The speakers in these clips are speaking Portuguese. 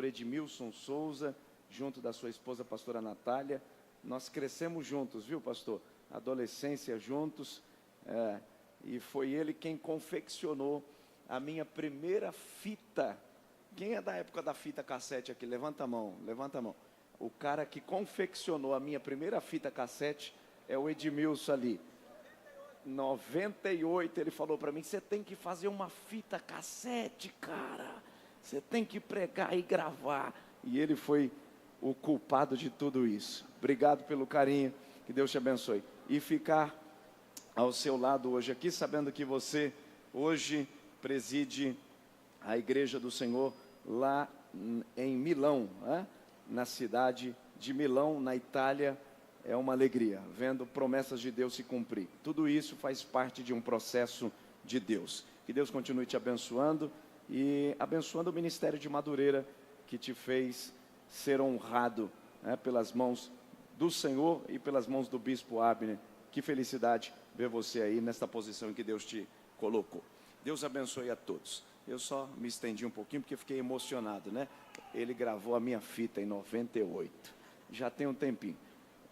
Edmilson Souza, junto da sua esposa, pastora Natália. Nós crescemos juntos, viu, pastor? Adolescência juntos, e foi ele quem confeccionou a minha primeira fita. Quem é da época da fita cassete aqui? Levanta a mão, levanta a mão. O cara que confeccionou a minha primeira fita cassete é o Edmilson ali. 98, ele falou para mim: você tem que fazer uma fita cassete, cara. Você tem que pregar e gravar. E ele foi o culpado de tudo isso. Obrigado pelo carinho, que Deus te abençoe. E ficar ao seu lado hoje aqui, sabendo que você hoje preside a Igreja do Senhor lá em Milão, na cidade de Milão, na Itália. É uma alegria, vendo promessas de Deus se cumprir. Tudo isso faz parte de um processo de Deus. Que Deus continue te abençoando e abençoando o ministério de Madureira, que te fez ser honrado, pelas mãos do Senhor e pelas mãos do Bispo Abner. Que felicidade ver você aí nesta posição em que Deus te colocou. Deus abençoe a todos. Eu só me estendi um pouquinho porque fiquei emocionado, Ele gravou a minha fita em 98. Já tem um tempinho.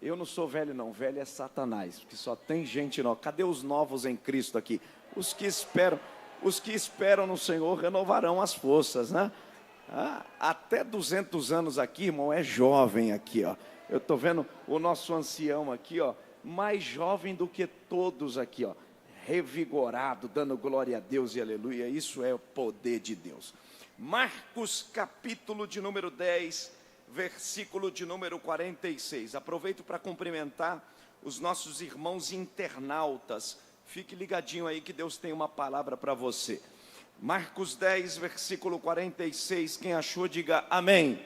Eu não sou velho não, velho é Satanás, porque só tem gente nova. Cadê os novos em Cristo aqui? Os que esperam no Senhor renovarão as forças, até 200 anos aqui, irmão, é jovem aqui, Eu estou vendo o nosso ancião aqui, mais jovem do que todos aqui, revigorado, dando glória a Deus e aleluia. Isso é o poder de Deus. Marcos, capítulo de número 10, versículo de número 46. Aproveito para cumprimentar os nossos irmãos internautas. Fique ligadinho aí que Deus tem uma palavra para você. Marcos 10, versículo 46. Quem achou, diga amém.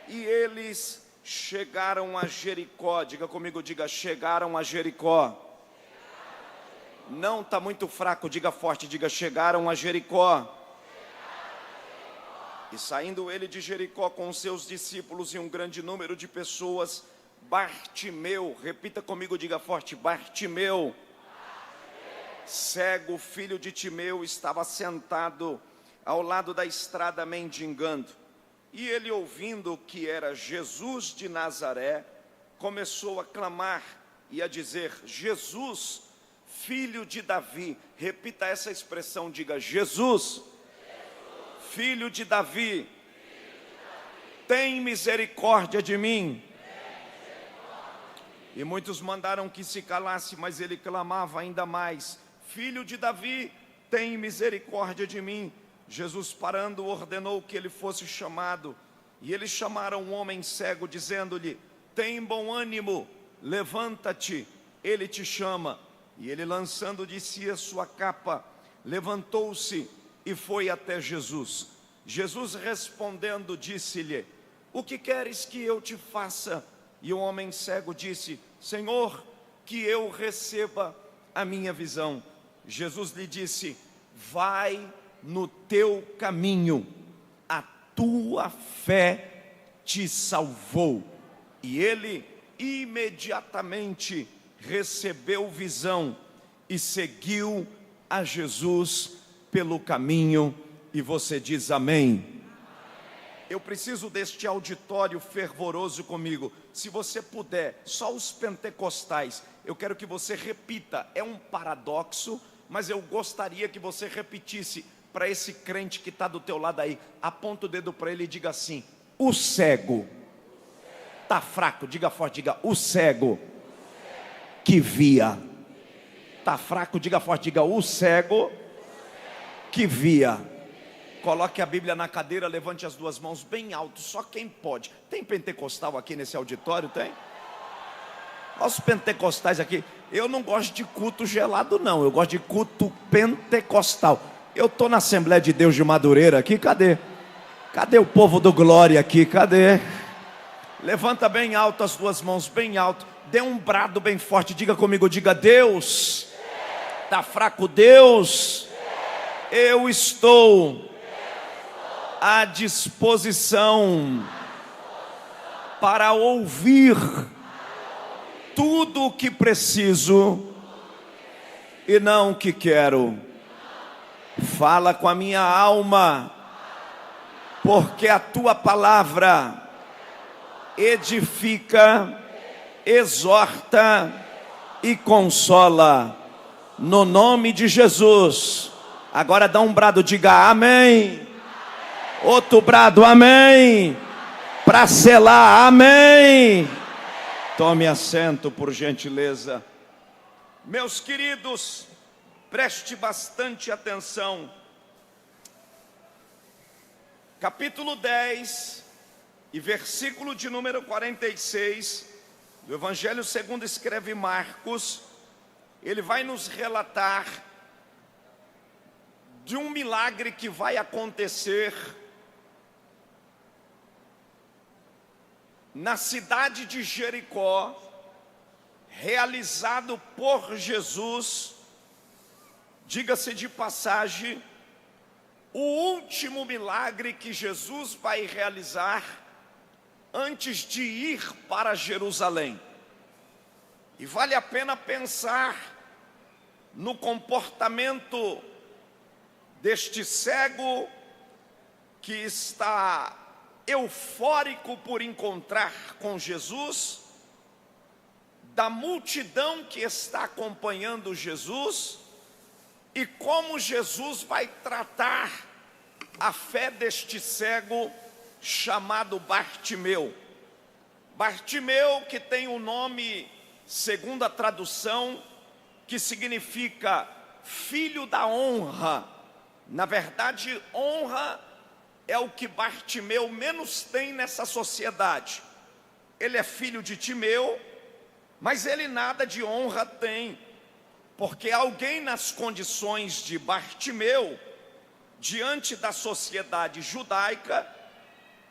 E eles chegaram a Jericó. Diga comigo, diga: chegaram a Jericó. Não, está muito fraco, diga forte, diga: chegaram a Jericó. E saindo ele de Jericó com os seus discípulos e um grande número de pessoas, Bartimeu, repita comigo, diga forte: Bartimeu, cego, filho de Timeu, estava sentado ao lado da estrada mendigando. E ele, ouvindo que era Jesus de Nazaré, começou a clamar e a dizer: Jesus, filho de Davi. Repita essa expressão, diga: Jesus, filho de Davi, tem misericórdia de mim. E muitos mandaram que se calasse, mas ele clamava ainda mais: filho de Davi, tem misericórdia de mim. Jesus, parando, ordenou que ele fosse chamado. E eles chamaram um homem cego, dizendo-lhe: tem bom ânimo, levanta-te, ele te chama. E ele, lançando de si a sua capa, levantou-se e foi até Jesus. Jesus, respondendo, disse-lhe: o que queres que eu te faça? E o homem cego disse: Senhor, que eu receba a minha visão. Jesus lhe disse: vai no teu caminho, a tua fé te salvou. E ele imediatamente recebeu visão e seguiu a Jesus pelo caminho. E você diz amém? Eu preciso deste auditório fervoroso comigo. Se você puder, só os pentecostais, eu quero que você repita. É um paradoxo, mas eu gostaria que você repetisse para esse crente que está do teu lado aí. Aponta o dedo para ele e diga assim: o cego está fraco. Diga forte, diga: o cego que via. Está fraco, diga forte, diga: o cego que via. Coloque a Bíblia na cadeira, levante as duas mãos bem alto, só quem pode. Tem pentecostal aqui nesse auditório? Tem? Olha os pentecostais aqui. Eu não gosto de culto gelado não, eu gosto de culto pentecostal. Eu estou na Assembleia de Deus de Madureira aqui, cadê? Cadê o povo do glória aqui, cadê? Levanta bem alto as duas mãos, bem alto. Dê um brado bem forte, diga comigo, diga: Deus, está fraco, Deus, eu estou à disposição para ouvir tudo o que preciso e não o que quero. Fala com a minha alma, porque a tua palavra edifica, exorta e consola. No nome de Jesus. Agora dá um brado, diga amém. Outro brado, amém. Para selar, amém. Tome assento, por gentileza. Meus queridos, preste bastante atenção. Capítulo 10 e versículo de número 46 do Evangelho segundo escreve Marcos. Ele vai nos relatar de um milagre que vai acontecer na cidade de Jericó, realizado por Jesus. Diga-se de passagem, o último milagre que Jesus vai realizar antes de ir para Jerusalém. E vale a pena pensar no comportamento deste cego que está eufórico por encontrar com Jesus, da multidão que está acompanhando Jesus, e como Jesus vai tratar a fé deste cego chamado Bartimeu. Bartimeu, que tem o nome, segundo a tradução, que significa filho da honra. Na verdade, honra é o que Bartimeu menos tem nessa sociedade. Ele é filho de Timeu, mas ele nada de honra tem, porque alguém nas condições de Bartimeu, diante da sociedade judaica,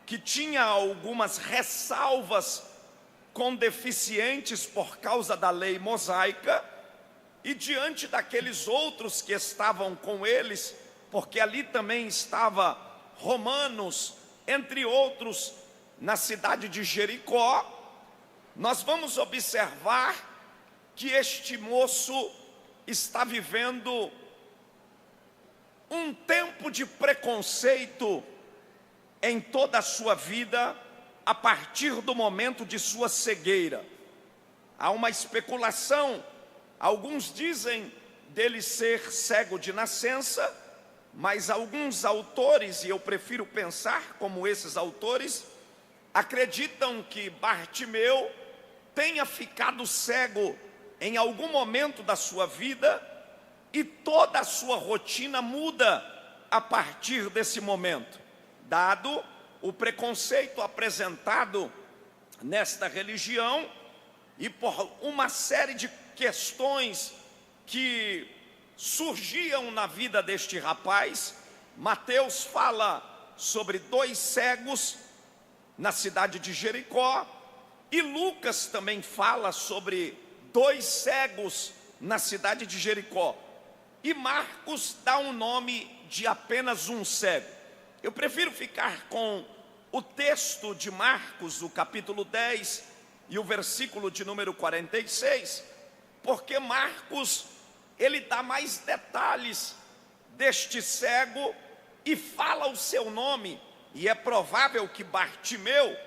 que tinha algumas ressalvas com deficientes por causa da lei mosaica, e diante daqueles outros que estavam com eles, porque ali também estava romanos, entre outros, na cidade de Jericó, nós vamos observar que este moço está vivendo um tempo de preconceito em toda a sua vida, a partir do momento de sua cegueira. Há uma especulação, alguns dizem dele ser cego de nascença, mas alguns autores, e eu prefiro pensar como esses autores, acreditam que Bartimeu tenha ficado cego em algum momento da sua vida, e toda a sua rotina muda a partir desse momento, dado o preconceito apresentado nesta religião, e por uma série de questões que surgiam na vida deste rapaz. Mateus fala sobre 2 cegos na cidade de Jericó, e Lucas também fala sobre 2 cegos na cidade de Jericó, e Marcos dá um nome de apenas um cego. Eu prefiro ficar com o texto de Marcos, o capítulo 10 e o versículo de número 46, porque Marcos, ele dá mais detalhes deste cego e fala o seu nome, e é provável que Bartimeu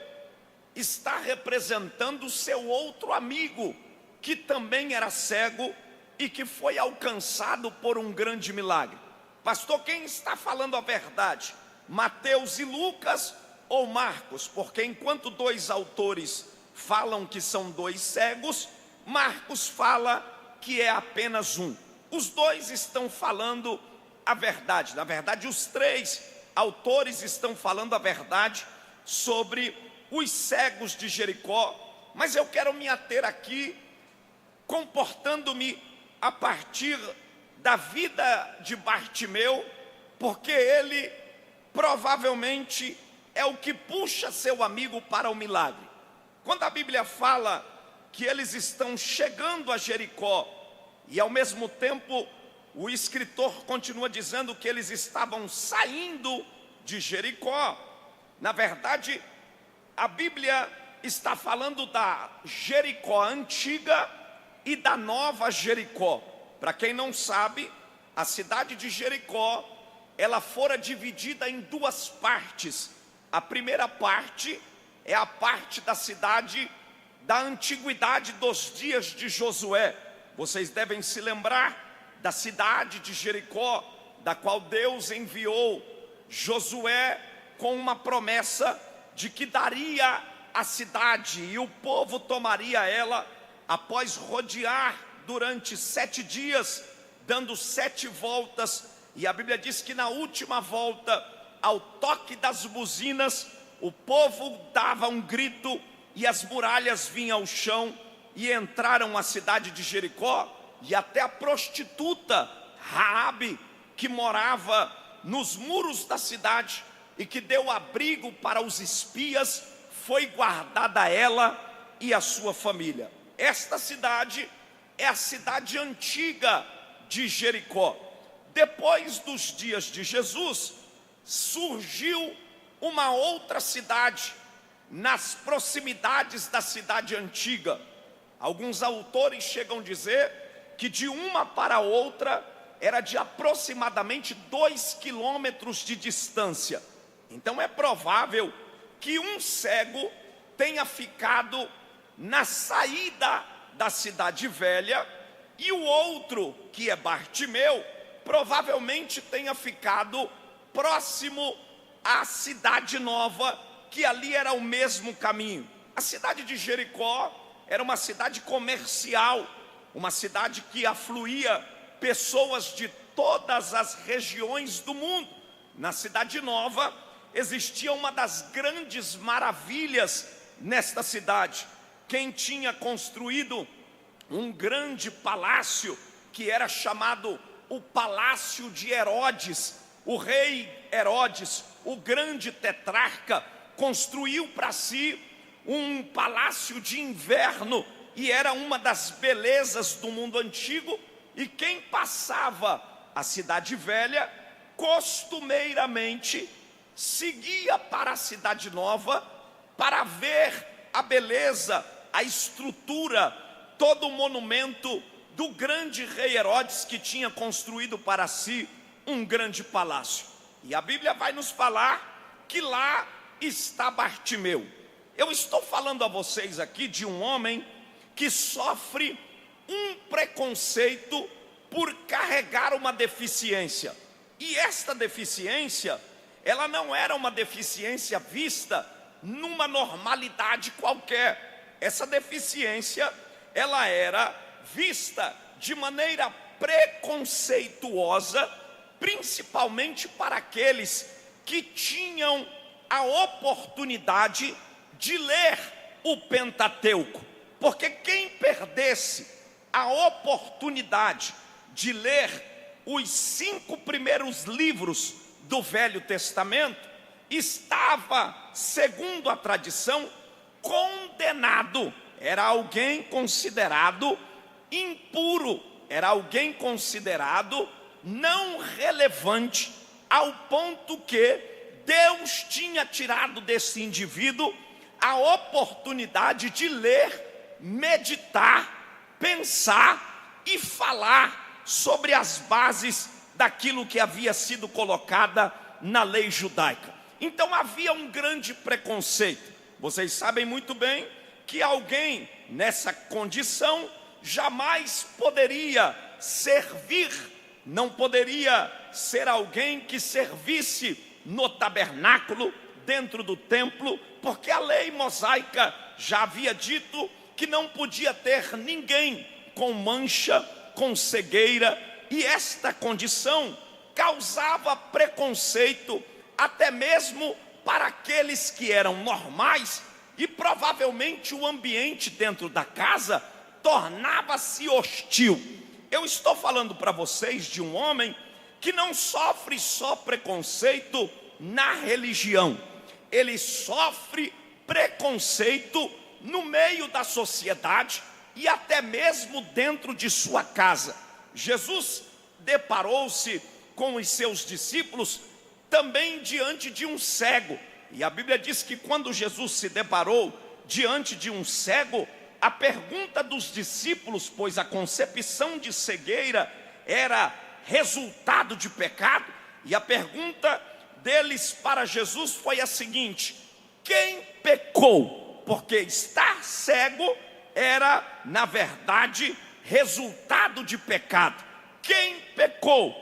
está representando o seu outro amigo, que também era cego e que foi alcançado por um grande milagre. Pastor, quem está falando a verdade? Mateus e Lucas ou Marcos? Porque enquanto 2 autores falam que são 2 cegos, Marcos fala que é apenas um. Os 2 estão falando a verdade. Na verdade, os 3 autores estão falando a verdade sobre os cegos de Jericó, mas eu quero me ater aqui, comportando-me a partir da vida de Bartimeu, porque ele provavelmente é o que puxa seu amigo para o milagre. Quando a Bíblia fala que eles estão chegando a Jericó, e ao mesmo tempo o escritor continua dizendo que eles estavam saindo de Jericó, na verdade a Bíblia está falando da Jericó antiga e da nova Jericó. Para quem não sabe, a cidade de Jericó, ela fora dividida em 2 partes. A primeira parte é a parte da cidade da antiguidade dos dias de Josué. Vocês devem se lembrar da cidade de Jericó, da qual Deus enviou Josué com uma promessa de que daria a cidade e o povo tomaria ela após rodear durante 7 dias, dando 7 voltas. E a Bíblia diz que na última volta, ao toque das buzinas, o povo dava um grito e as muralhas vinham ao chão e entraram a cidade de Jericó. E até a prostituta Raabe, que morava nos muros da cidade e que deu abrigo para os espias, foi guardada ela e a sua família. Esta cidade é a cidade antiga de Jericó. Depois dos dias de Jesus, surgiu uma outra cidade nas proximidades da cidade antiga. Alguns autores chegam a dizer que de uma para outra era de aproximadamente 2 quilômetros de distância. Então é provável que um cego tenha ficado na saída da cidade velha e o outro, que é Bartimeu, provavelmente tenha ficado próximo à cidade nova, que ali era o mesmo caminho. A cidade de Jericó era uma cidade comercial, uma cidade que afluía pessoas de todas as regiões do mundo. Na cidade nova existia uma das grandes maravilhas nesta cidade. Quem tinha construído um grande palácio, que era chamado o Palácio de Herodes, o rei Herodes, o grande tetrarca, construiu para si um palácio de inverno, e era uma das belezas do mundo antigo. E quem passava a cidade velha, costumeiramente seguia para a cidade nova, para ver a beleza, a estrutura, todo o monumento do grande rei Herodes, que tinha construído para si um grande palácio. E a Bíblia vai nos falar que lá está Bartimeu. Eu estou falando a vocês aqui de um homem que sofre um preconceito por carregar uma deficiência. E esta deficiência, ela não era uma deficiência vista numa normalidade qualquer. Essa deficiência, ela era vista de maneira preconceituosa, principalmente para aqueles que tinham a oportunidade de ler o Pentateuco. Porque quem perdesse a oportunidade de ler os 5 primeiros livros do Velho Testamento, estava, segundo a tradição, condenado. Era alguém considerado impuro, era alguém considerado não relevante, ao ponto que Deus tinha tirado desse indivíduo a oportunidade de ler, meditar, pensar e falar sobre as bases daquilo que havia sido colocada na lei judaica. Então havia um grande preconceito. Vocês sabem muito bem que alguém nessa condição jamais poderia servir, não poderia ser alguém que servisse no tabernáculo, dentro do templo, porque a lei mosaica já havia dito que não podia ter ninguém com mancha, com cegueira, e esta condição causava preconceito até mesmo para aqueles que eram normais, e provavelmente o ambiente dentro da casa tornava-se hostil. Eu estou falando para vocês de um homem que não sofre só preconceito na religião, ele sofre preconceito no meio da sociedade e até mesmo dentro de sua casa. Jesus deparou-se com os seus discípulos também diante de um cego, e a Bíblia diz que quando Jesus se deparou diante de um cego, a pergunta dos discípulos, pois a concepção de cegueira era resultado de pecado, e a pergunta deles para Jesus foi a seguinte: quem pecou? Porque estar cego era, na verdade, resultado de pecado. Quem pecou?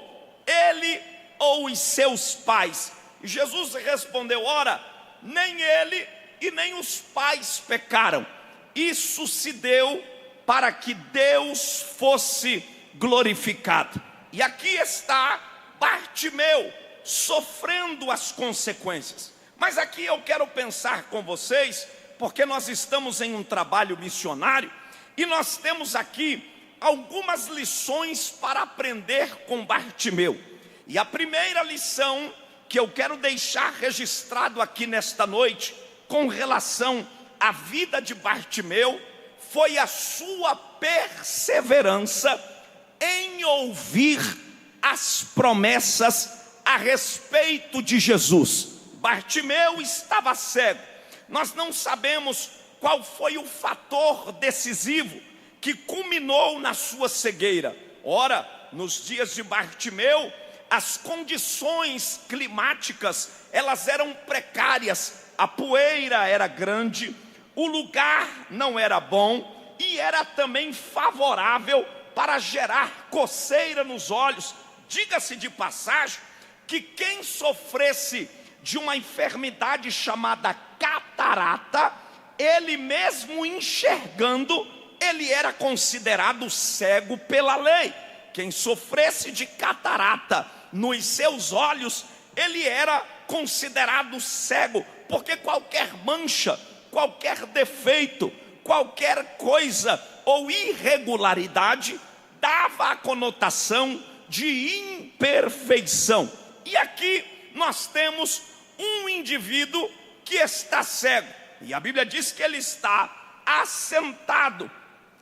Ele ou os seus pais? E Jesus respondeu: ora, nem ele e nem os pais pecaram. Isso se deu para que Deus fosse glorificado. E aqui está Bartimeu sofrendo as consequências. Mas aqui eu quero pensar com vocês, porque nós estamos em um trabalho missionário e nós temos aqui algumas lições para aprender com Bartimeu. E a primeira lição que eu quero deixar registrado aqui nesta noite, com relação à vida de Bartimeu, foi a sua perseverança em ouvir as promessas a respeito de Jesus. Bartimeu estava cego. Nós não sabemos qual foi o fator decisivo que culminou na sua cegueira. Ora, nos dias de Bartimeu, as condições climáticas, elas eram precárias. A poeira era grande, o lugar não era bom e era também favorável para gerar coceira nos olhos. Diga-se de passagem que quem sofresse de uma enfermidade chamada catarata, ele mesmo enxergando, ele era considerado cego pela lei. Quem sofresse de catarata nos seus olhos, ele era considerado cego, porque qualquer mancha, qualquer defeito, qualquer coisa ou irregularidade dava a conotação de imperfeição. E aqui nós temos um indivíduo que está cego, e a Bíblia diz que ele está assentado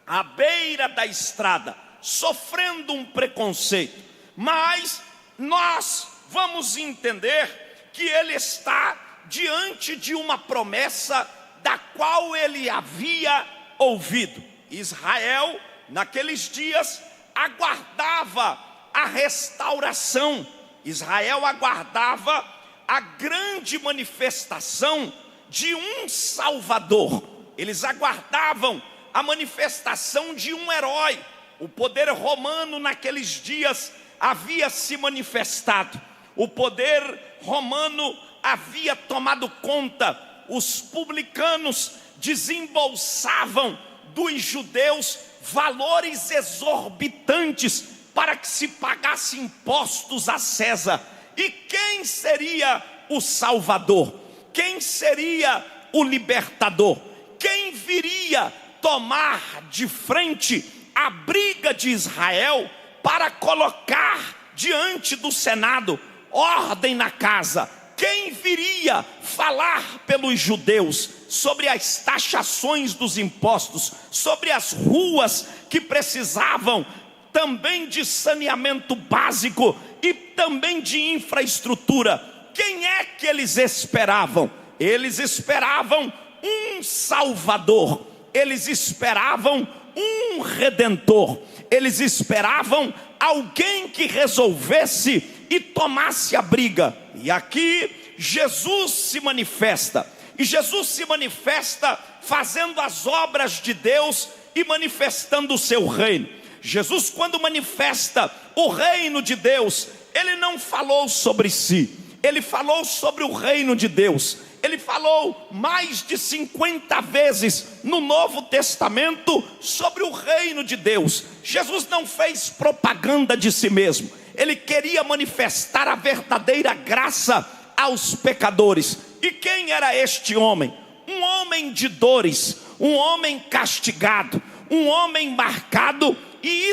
à beira da estrada, sofrendo um preconceito. Mas nós vamos entender que ele está diante de uma promessa da qual ele havia ouvido. Israel, naqueles dias, aguardava a restauração. Israel aguardava a grande manifestação de um Salvador. Eles aguardavam a manifestação de um herói. O poder romano naqueles dias havia se manifestado. O poder romano havia tomado conta. Os publicanos desembolsavam dos judeus valores exorbitantes para que se pagasse impostos a César. E quem seria o Salvador? Quem seria o libertador? Quem viria tomar de frente a briga de Israel para colocar diante do Senado ordem na casa? Quem viria falar pelos judeus sobre as taxações dos impostos, sobre as ruas que precisavam também de saneamento básico e também de infraestrutura? Quem é que eles esperavam? Eles esperavam um Salvador, eles esperavam um Redentor, eles esperavam alguém que resolvesse e tomasse a briga. E aqui Jesus se manifesta, e Jesus se manifesta fazendo as obras de Deus e manifestando o seu reino. Jesus, quando manifesta o reino de Deus, ele não falou sobre si, ele falou sobre o reino de Deus. Ele falou mais de 50 vezes no Novo Testamento sobre o reino de Deus. Jesus não fez propaganda de si mesmo. Ele queria manifestar a verdadeira graça aos pecadores. E quem era este homem? Um homem de dores, um homem castigado, um homem marcado. E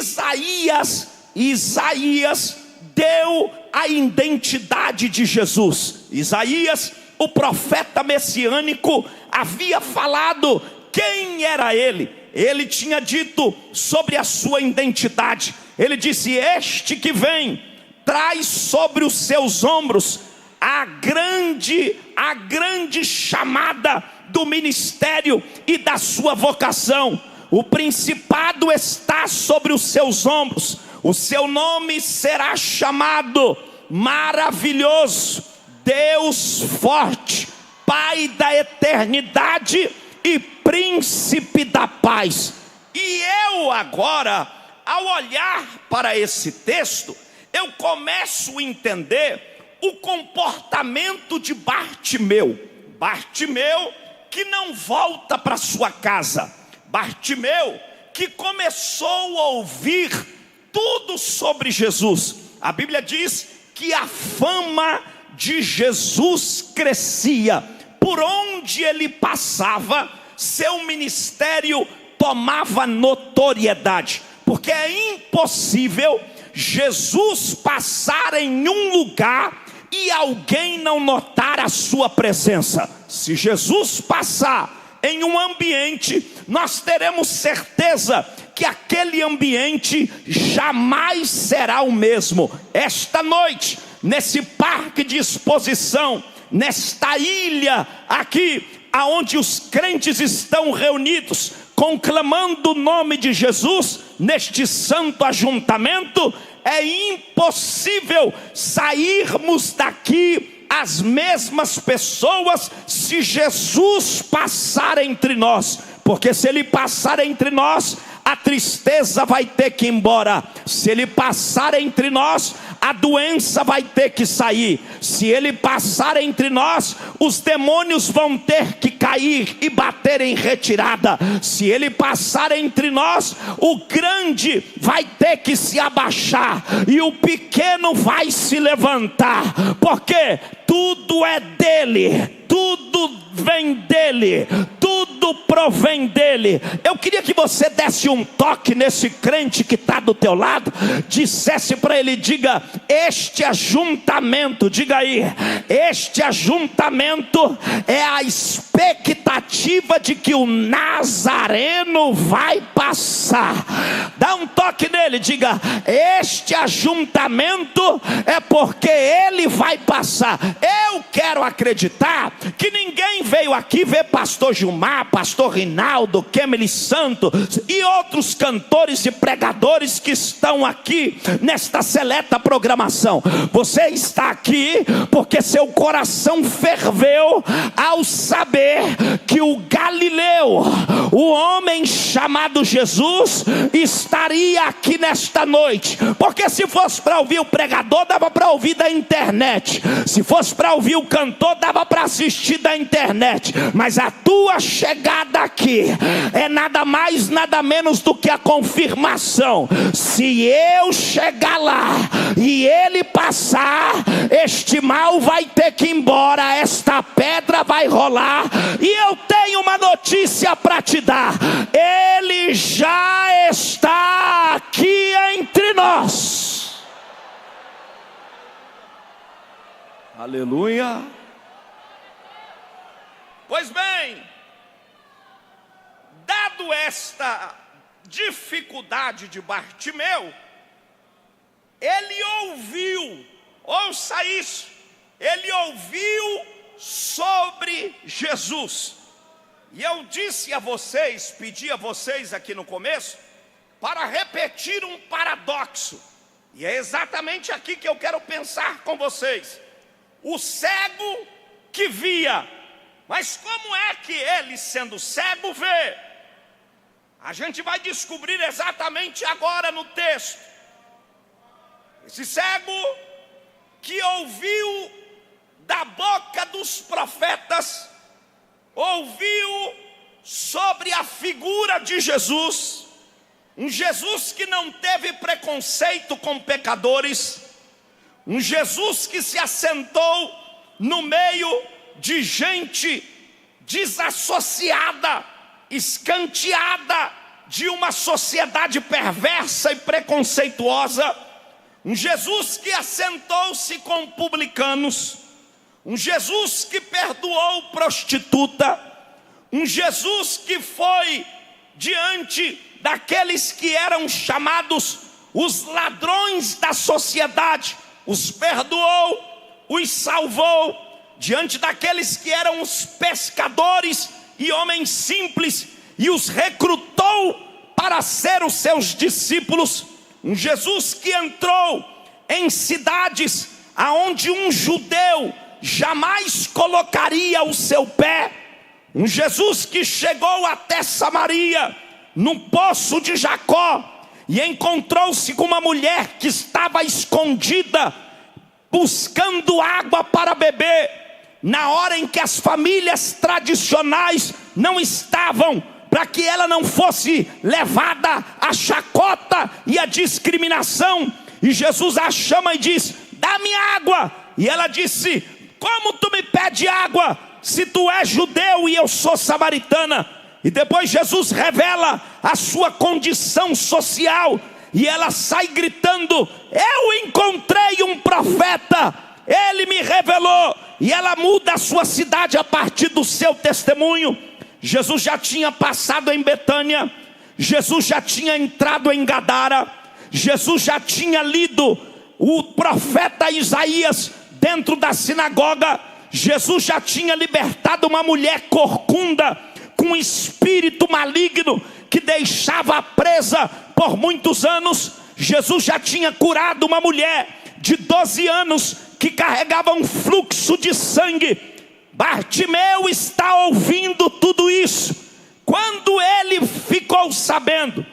Isaías deu a identidade de Jesus. Isaías, o profeta messiânico, havia falado quem era ele. Ele tinha dito sobre a sua identidade. Ele disse: este que vem traz sobre os seus ombros a grande chamada do ministério e da sua vocação. O principado está sobre os seus ombros. O seu nome será chamado Maravilhoso, Deus forte, Pai da eternidade e Príncipe da paz. E eu agora, ao olhar para esse texto, eu começo a entender o comportamento de Bartimeu. Bartimeu que não volta para sua casa. Bartimeu que começou a ouvir tudo sobre Jesus. A Bíblia diz que a fama de Jesus crescia. Por onde ele passava, seu ministério tomava notoriedade. Porque é impossível Jesus passar em um lugar e alguém não notar a sua presença. Se Jesus passar em um ambiente, nós teremos certeza que aquele ambiente jamais será o mesmo. Esta noite, nesse parque de exposição, nesta ilha aqui, aonde os crentes estão reunidos, conclamando o nome de Jesus, neste santo ajuntamento, é impossível sairmos daqui as mesmas pessoas se Jesus passar entre nós. Porque se ele passar entre nós, a tristeza vai ter que ir embora. Se ele passar entre nós, a doença vai ter que sair. Se ele passar entre nós, os demônios vão ter que cair e bater em retirada. Se ele passar entre nós, o grande vai ter que se abaixar e o pequeno vai se levantar. Porque tudo é dele, tudo vem dele, tudo provém dele. Eu queria que você desse um toque nesse crente que está do teu lado, dissesse para ele, diga: este ajuntamento, diga aí, este ajuntamento é a expectativa de que o Nazareno vai passar. Dá um toque nele, diga: este ajuntamento é porque ele vai passar. Eu quero acreditar que ninguém veio aqui ver pastor Gilmar, pastor Rinaldo, Kemely Santo e outros cantores e pregadores que estão aqui nesta seleta programação. Você está aqui porque seu coração ferveu ao saber que o Galileu, o homem chamado Jesus, estaria aqui nesta noite. Porque se fosse para ouvir o pregador, dava para ouvir da internet. Se fosse para ouvir o cantor, dava para assistir da internet. Mas a tua chegada aqui é nada mais, nada menos do que a confirmação. Se eu chegar lá e ele passar, este mal vai ter que ir embora, esta pedra vai rolar. E eu tenho uma notícia para te dar: ele já está aqui entre nós. Aleluia. Pois bem, dado esta dificuldade de Bartimeu, ele ouviu, ouça isso, ele ouviu sobre Jesus. E eu disse a vocês, pedi a vocês aqui no começo, para repetir um paradoxo. E é exatamente aqui que eu quero pensar com vocês. O cego que via, mas como é que ele, sendo cego, vê? A gente vai descobrir exatamente agora no texto. Esse cego que ouviu da boca dos profetas, ouviu sobre a figura de Jesus, um Jesus que não teve preconceito com pecadores, um Jesus que se assentou no meio de gente desassociada, escanteada de uma sociedade perversa e preconceituosa, um Jesus que assentou-se com publicanos, um Jesus que perdoou prostituta, um Jesus que foi diante daqueles que eram chamados os ladrões da sociedade, os perdoou, os salvou, diante daqueles que eram os pescadores e homens simples, e os recrutou para ser os seus discípulos. Um Jesus que entrou em cidades aonde um judeu jamais colocaria o seu pé. Um Jesus que chegou até Samaria, no poço de Jacó, e encontrou-se com uma mulher que estava escondida, buscando água para beber, na hora em que as famílias tradicionais não estavam, para que ela não fosse levada à chacota e à discriminação. E Jesus a chama e diz: dá-me água. E ela disse: como tu me pede água, se tu és judeu e eu sou samaritana? E depois Jesus revela a sua condição social, e ela sai gritando: eu encontrei um profeta, ele me revelou. E ela muda a sua cidade a partir do seu testemunho. Jesus já tinha passado em Betânia, Jesus já tinha entrado em Gadara, Jesus já tinha lido o profeta Isaías dentro da sinagoga, Jesus já tinha libertado uma mulher corcunda, com um espírito maligno, que deixava presa por muitos anos. Jesus já tinha curado uma mulher de 12 anos, que carregava um fluxo de sangue. Bartimeu está ouvindo tudo isso, quando ele ficou sabendo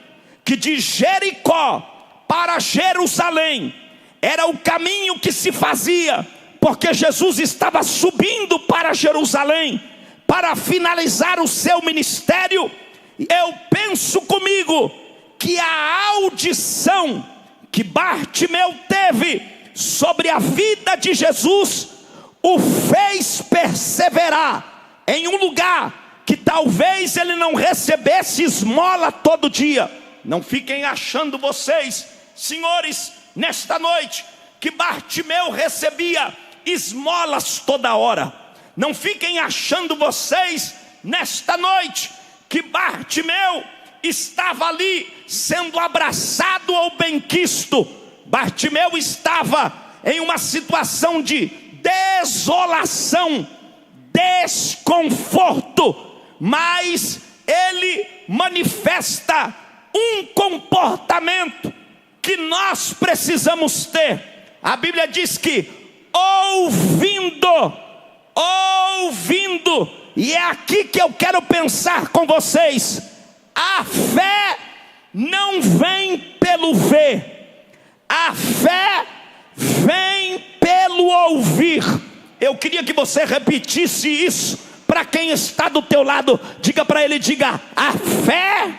que de Jericó para Jerusalém era o caminho que se fazia, porque Jesus estava subindo para Jerusalém, para finalizar o seu ministério. Eu penso comigo que a audição que Bartimeu teve sobre a vida de Jesus o fez perseverar em um lugar que talvez ele não recebesse esmola todo dia. Não fiquem achando vocês, senhores, nesta noite, que Bartimeu recebia esmolas toda hora. Não fiquem achando vocês, nesta noite, que Bartimeu estava ali sendo abraçado ou benquisto. Bartimeu estava em uma situação de desolação, desconforto, mas ele manifesta um comportamento que nós precisamos ter. A Bíblia diz que ouvindo, e é aqui que eu quero pensar com vocês, a fé não vem pelo ver, a fé vem pelo ouvir. Eu queria que você repetisse isso para quem está do teu lado. Diga para ele, diga: a fé.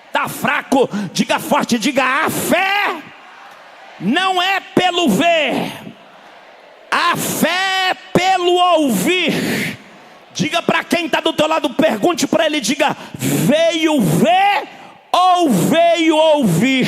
Está fraco, diga forte, diga: a fé não é pelo ver, a fé é pelo ouvir. Diga para quem está do teu lado, pergunte para ele, diga: veio ver ou veio ouvir?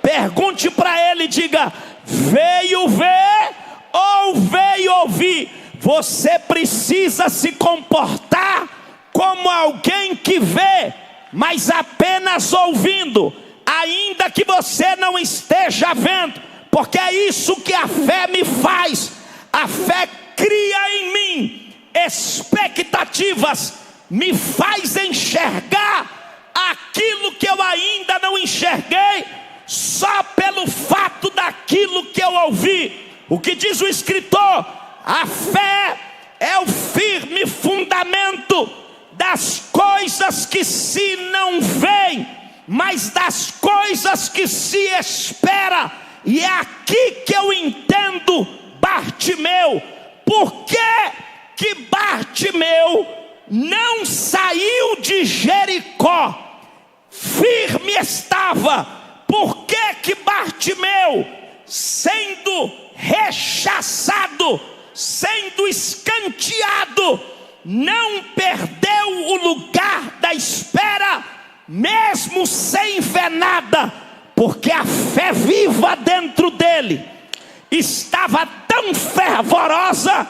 Pergunte para ele, diga: veio ver ou veio ouvir? Você precisa se comportar como alguém que vê, mas apenas ouvindo, ainda que você não esteja vendo, porque é isso que a fé me faz. A fé cria em mim expectativas, me faz enxergar aquilo que eu ainda não enxerguei, só pelo fato daquilo que eu ouvi. O que diz o escritor? A fé é o firme fundamento das coisas que se não veem, mas das coisas que se espera. E é aqui que eu entendo Bartimeu. Por que Bartimeu não saiu de Jericó? Firme estava. Por que Bartimeu, sendo rechaçado, sendo escanteado, não perdeu o lugar da espera, mesmo sem ver nada? Porque a fé viva dentro dele estava tão fervorosa,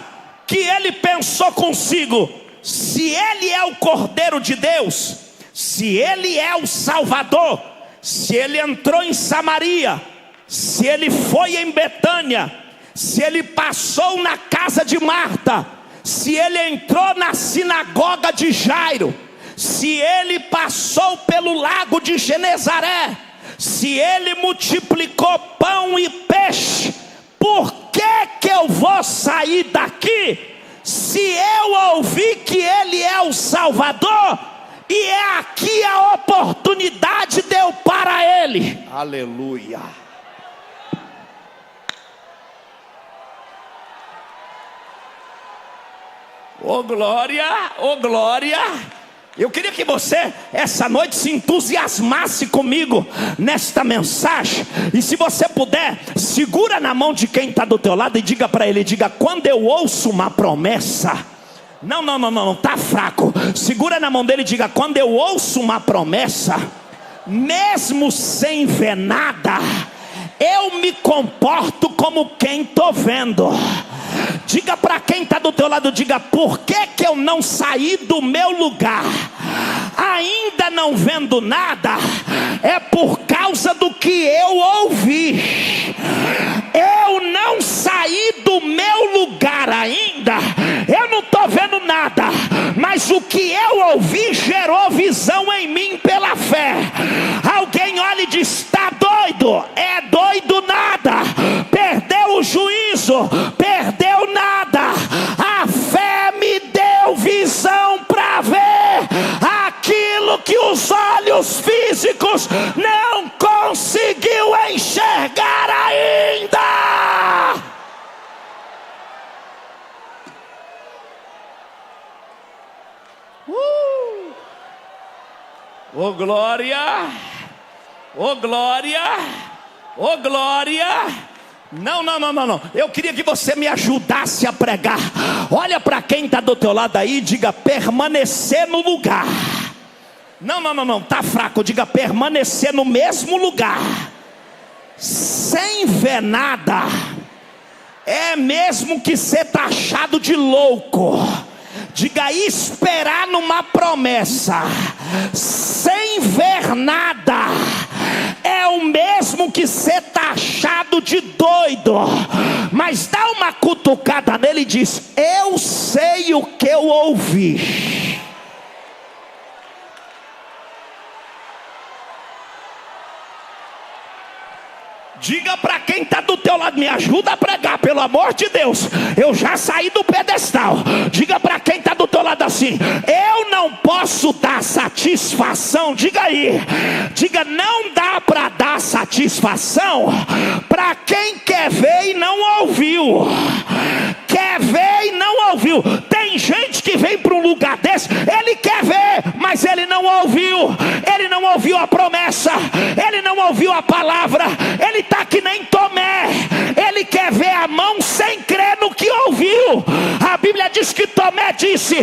que ele pensou consigo: se ele é o Cordeiro de Deus, se ele é o Salvador, se ele entrou em Samaria, se ele foi em Betânia, se ele passou na casa de Marta, se ele entrou na sinagoga de Jairo, se ele passou pelo lago de Genezaré, se ele multiplicou pão e peixe, por que que eu vou sair daqui se eu ouvir que Ele é o Salvador? E é aqui a oportunidade de eu para Ele. Aleluia. Oh glória, oh glória. Eu queria que você, essa noite, se entusiasmasse comigo nesta mensagem. E se você puder, segura na mão de quem está do teu lado e diga para ele, diga: quando eu ouço uma promessa... Não, tá fraco. Segura na mão dele e diga: quando eu ouço uma promessa, mesmo sem ver nada, eu me comporto como quem estou vendo. Diga para quem está do teu lado, diga: por que eu não saí do meu lugar, ainda não vendo nada? É por causa do que eu ouvi. Eu não saí do meu lugar ainda, eu não estou vendo nada, mas o que eu ouvi gerou visão em mim pela fé. Alguém olha e diz: está doido? É doido nada, perdeu o juízo, perdeu nada. A fé me deu visão para ver aquilo que os olhos físicos não conseguiu enxergar ainda. Oh glória, oh glória, oh glória. Não. Eu queria que você me ajudasse a pregar. Olha para quem está do teu lado aí e diga: permanecer no lugar. Não, tá fraco. Diga: permanecer no mesmo lugar, sem ver nada, é mesmo que ser taxado de louco. Diga: esperar numa promessa, sem ver nada, é o mesmo que ser taxado de doido. Mas dá uma cutucada nele e diz: eu sei o que eu ouvi. Diga para quem está do teu lado: me ajuda a pregar, pelo amor de Deus. Eu já saí do pedestal. Diga para quem está do teu lado assim: eu não posso dar satisfação. Diga aí, diga: não dá para dar satisfação para quem quer ver e não ouviu. Quer ver e não ouviu. Tem gente que vem para um lugar desse, ele quer ver, mas ele não ouviu. Ele não ouviu a promessa, ele não ouviu a palavra. Ele está que nem Tomé, ele quer ver a mão sem crer no que ouviu. A Bíblia diz que Tomé disse: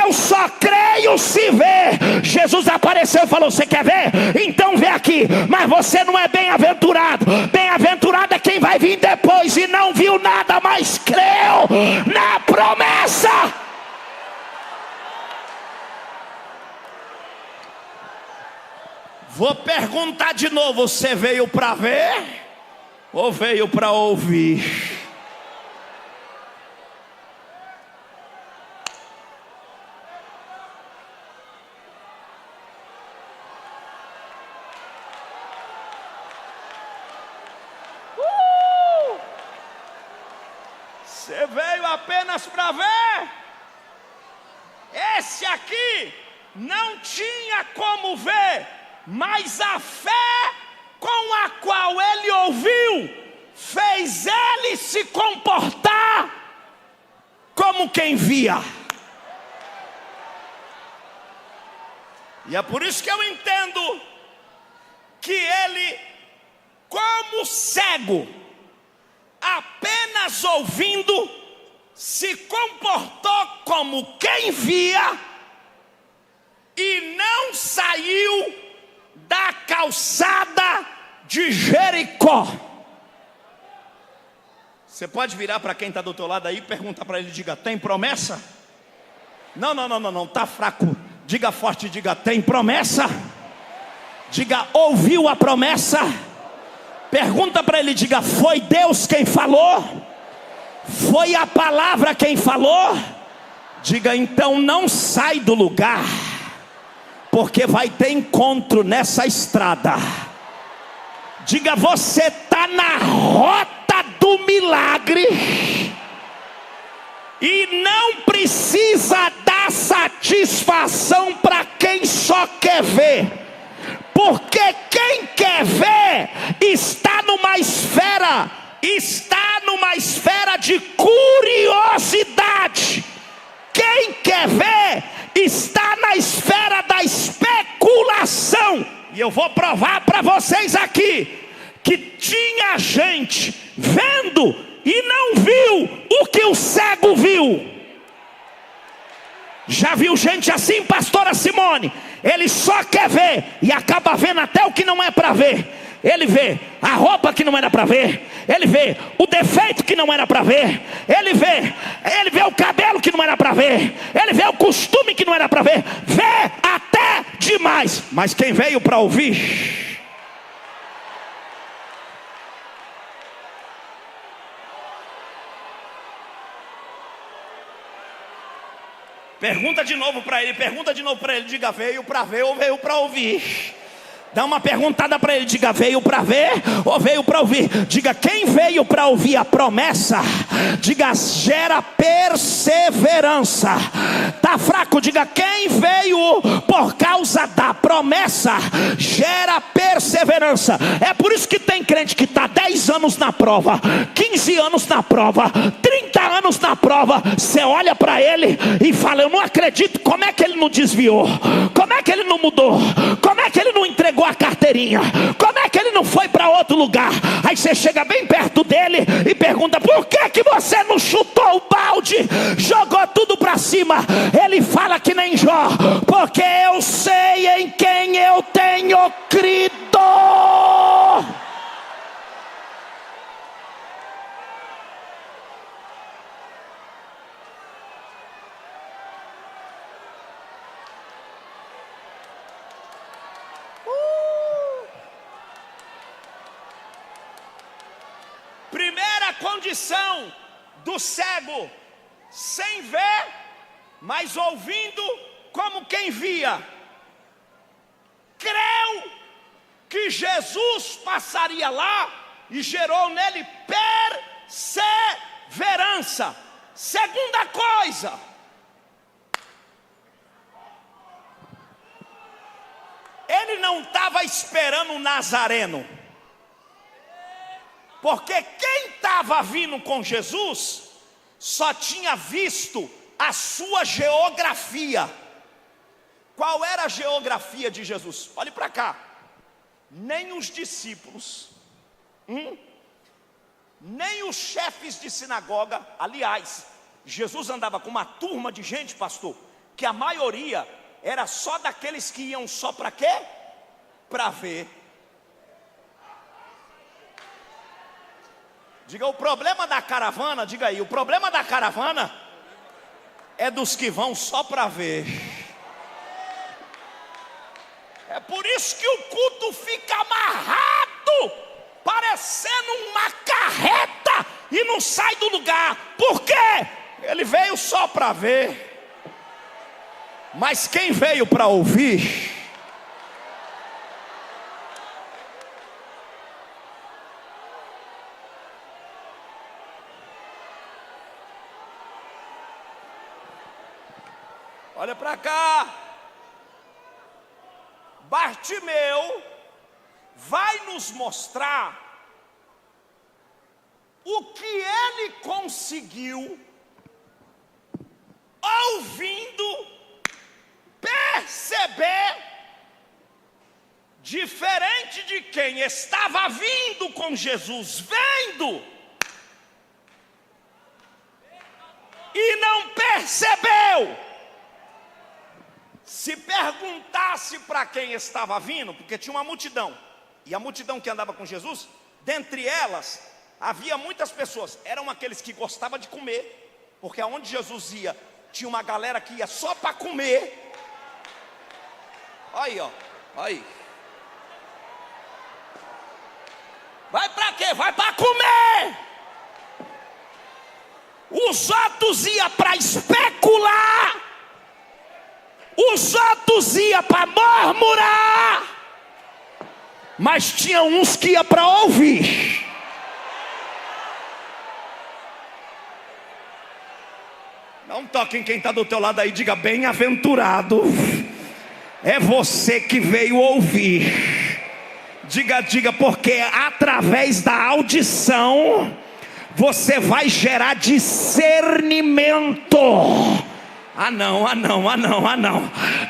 eu só creio se ver. Jesus apareceu e falou: você quer ver? Então vê aqui. Mas você não é bem-aventurado. Bem-aventurado é quem vai vir depois e não viu nada, mas creu na promessa. Vou perguntar de novo: você veio para ver ou veio para ouvir? Você veio apenas para ver? Esse aqui não tinha como ver, mas a fé com a qual ele ouviu fez ele se comportar como quem via. E é por isso que eu entendo que ele, como cego, apenas ouvindo, se comportou como quem via e não saiu da calçada de Jericó. Você pode virar para quem está do teu lado aí e perguntar para ele, diga: tem promessa? Não, tá fraco. Diga forte, diga: tem promessa? Diga: ouviu a promessa? Pergunta para ele, diga: foi Deus quem falou? Foi a palavra quem falou? Diga: então não sai do lugar, porque vai ter encontro nessa estrada. Diga: você está na rota do milagre e não precisa dar satisfação para quem só quer ver. Porque quem quer ver está numa esfera de curiosidade. Quem quer ver está na esfera da especulação. E eu vou provar para vocês aqui que tinha gente vendo e não viu o que o cego viu. Já viu gente assim, pastora Simone? Ele só quer ver e acaba vendo até o que não é para ver. Ele vê a roupa que não era para ver, ele vê o defeito que não era para ver, ele vê o cabelo que não era para ver, ele vê o costume que não era para ver, vê até demais. Mas quem veio para ouvir, pergunta de novo para ele, diga: veio para ver ou veio para ouvir? Dá uma perguntada para ele, diga: veio para ver ou veio para ouvir? Diga: quem veio para ouvir a promessa, diga, gera perseverança. Tá fraco? Diga: quem veio por causa da promessa, gera perseverança. É por isso que tem crente que está 10 anos na prova, 15 anos na prova, 30 anos na prova. Você olha para ele e fala: eu não acredito, como é que ele não desviou? Como é que ele não mudou? Como é que ele não entregou a carteirinha? Como é que ele não foi para outro lugar? Aí você chega bem perto dele e pergunta: por que você não chutou o balde, jogou tudo para cima? Ele fala que nem Jó: porque eu sei em quem eu tenho crido. Primeira condição do cego: sem ver, mas ouvindo como quem via. Creu que Jesus passaria lá e gerou nele perseverança. Segunda coisa: ele não estava esperando um nazareno. Porque quem estava vindo com Jesus só tinha visto a sua geografia. Qual era a geografia de Jesus? Olhe para cá. Nem os discípulos, nem os chefes de sinagoga. Aliás, Jesus andava com uma turma de gente, pastor, que a maioria era só daqueles que iam só para quê? Para ver. Diga: o problema da caravana, diga aí, o problema da caravana é dos que vão só para ver. É por isso que o culto fica amarrado, parecendo uma carreta, e não sai do lugar. Por quê? Ele veio só para ver. Mas quem veio para ouvir, olha para cá. Bartimeu vai nos mostrar o que ele conseguiu ouvindo perceber, diferente de quem estava vindo com Jesus, vendo e não percebeu. Se perguntasse para quem estava vindo, porque tinha uma multidão, e a multidão que andava com Jesus, dentre elas havia muitas pessoas, eram aqueles que gostavam de comer, porque aonde Jesus ia, tinha uma galera que ia só para comer. Aí, ó, aí. Vai para quê? Vai para comer. Os outros iam para especular. Os outros iam para murmurar. Mas tinha uns que iam para ouvir. um toque em quem está do teu lado aí, diga: bem-aventurado é você que veio ouvir. Diga, porque através da audição você vai gerar discernimento. Ah não.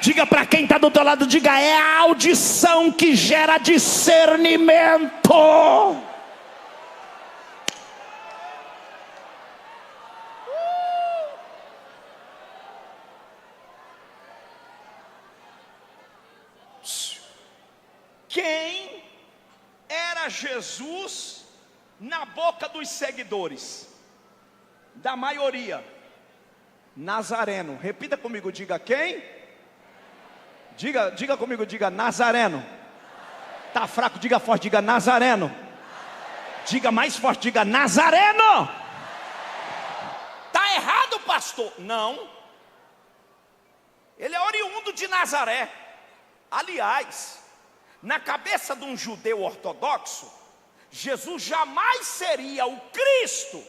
Diga para quem está do teu lado, diga: é a audição que gera discernimento. Quem era Jesus na boca dos seguidores? Da maioria. Nazareno. Repita comigo, diga: quem? Diga comigo, diga: Nazareno. Tá fraco, diga forte, diga: Nazareno. Diga mais forte, diga: Nazareno. Tá errado, pastor? Não. Ele é oriundo de Nazaré. Aliás, na cabeça de um judeu ortodoxo, Jesus jamais seria o Cristo,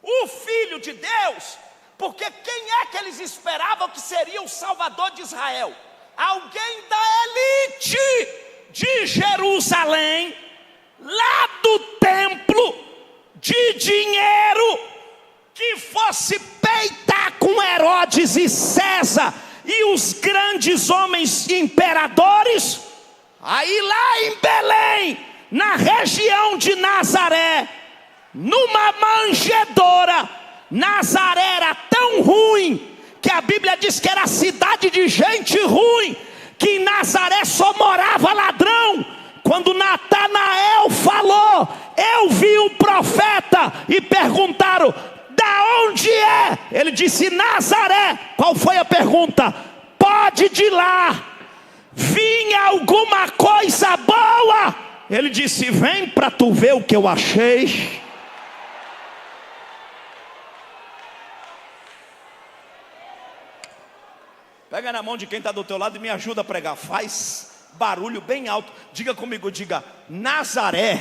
o Filho de Deus, porque quem é que eles esperavam que seria o Salvador de Israel? Alguém da elite de Jerusalém, lá do templo, de dinheiro, que fosse peitar com Herodes e César e os grandes homens imperadores. Aí lá em Belém, na região de Nazaré, numa manjedoura, Nazaré era tão ruim que a Bíblia diz que era cidade de gente ruim, que em Nazaré só morava ladrão. Quando Natanael falou: eu vi o profeta, e perguntaram: da onde é? Ele disse: Nazaré. Qual foi a pergunta? Pode de lá vir alguma coisa boa? Ele disse: vem para tu ver o que eu achei. Pega na mão de quem está do teu lado e me ajuda a pregar. Faz barulho bem alto. Diga comigo, diga: Nazaré.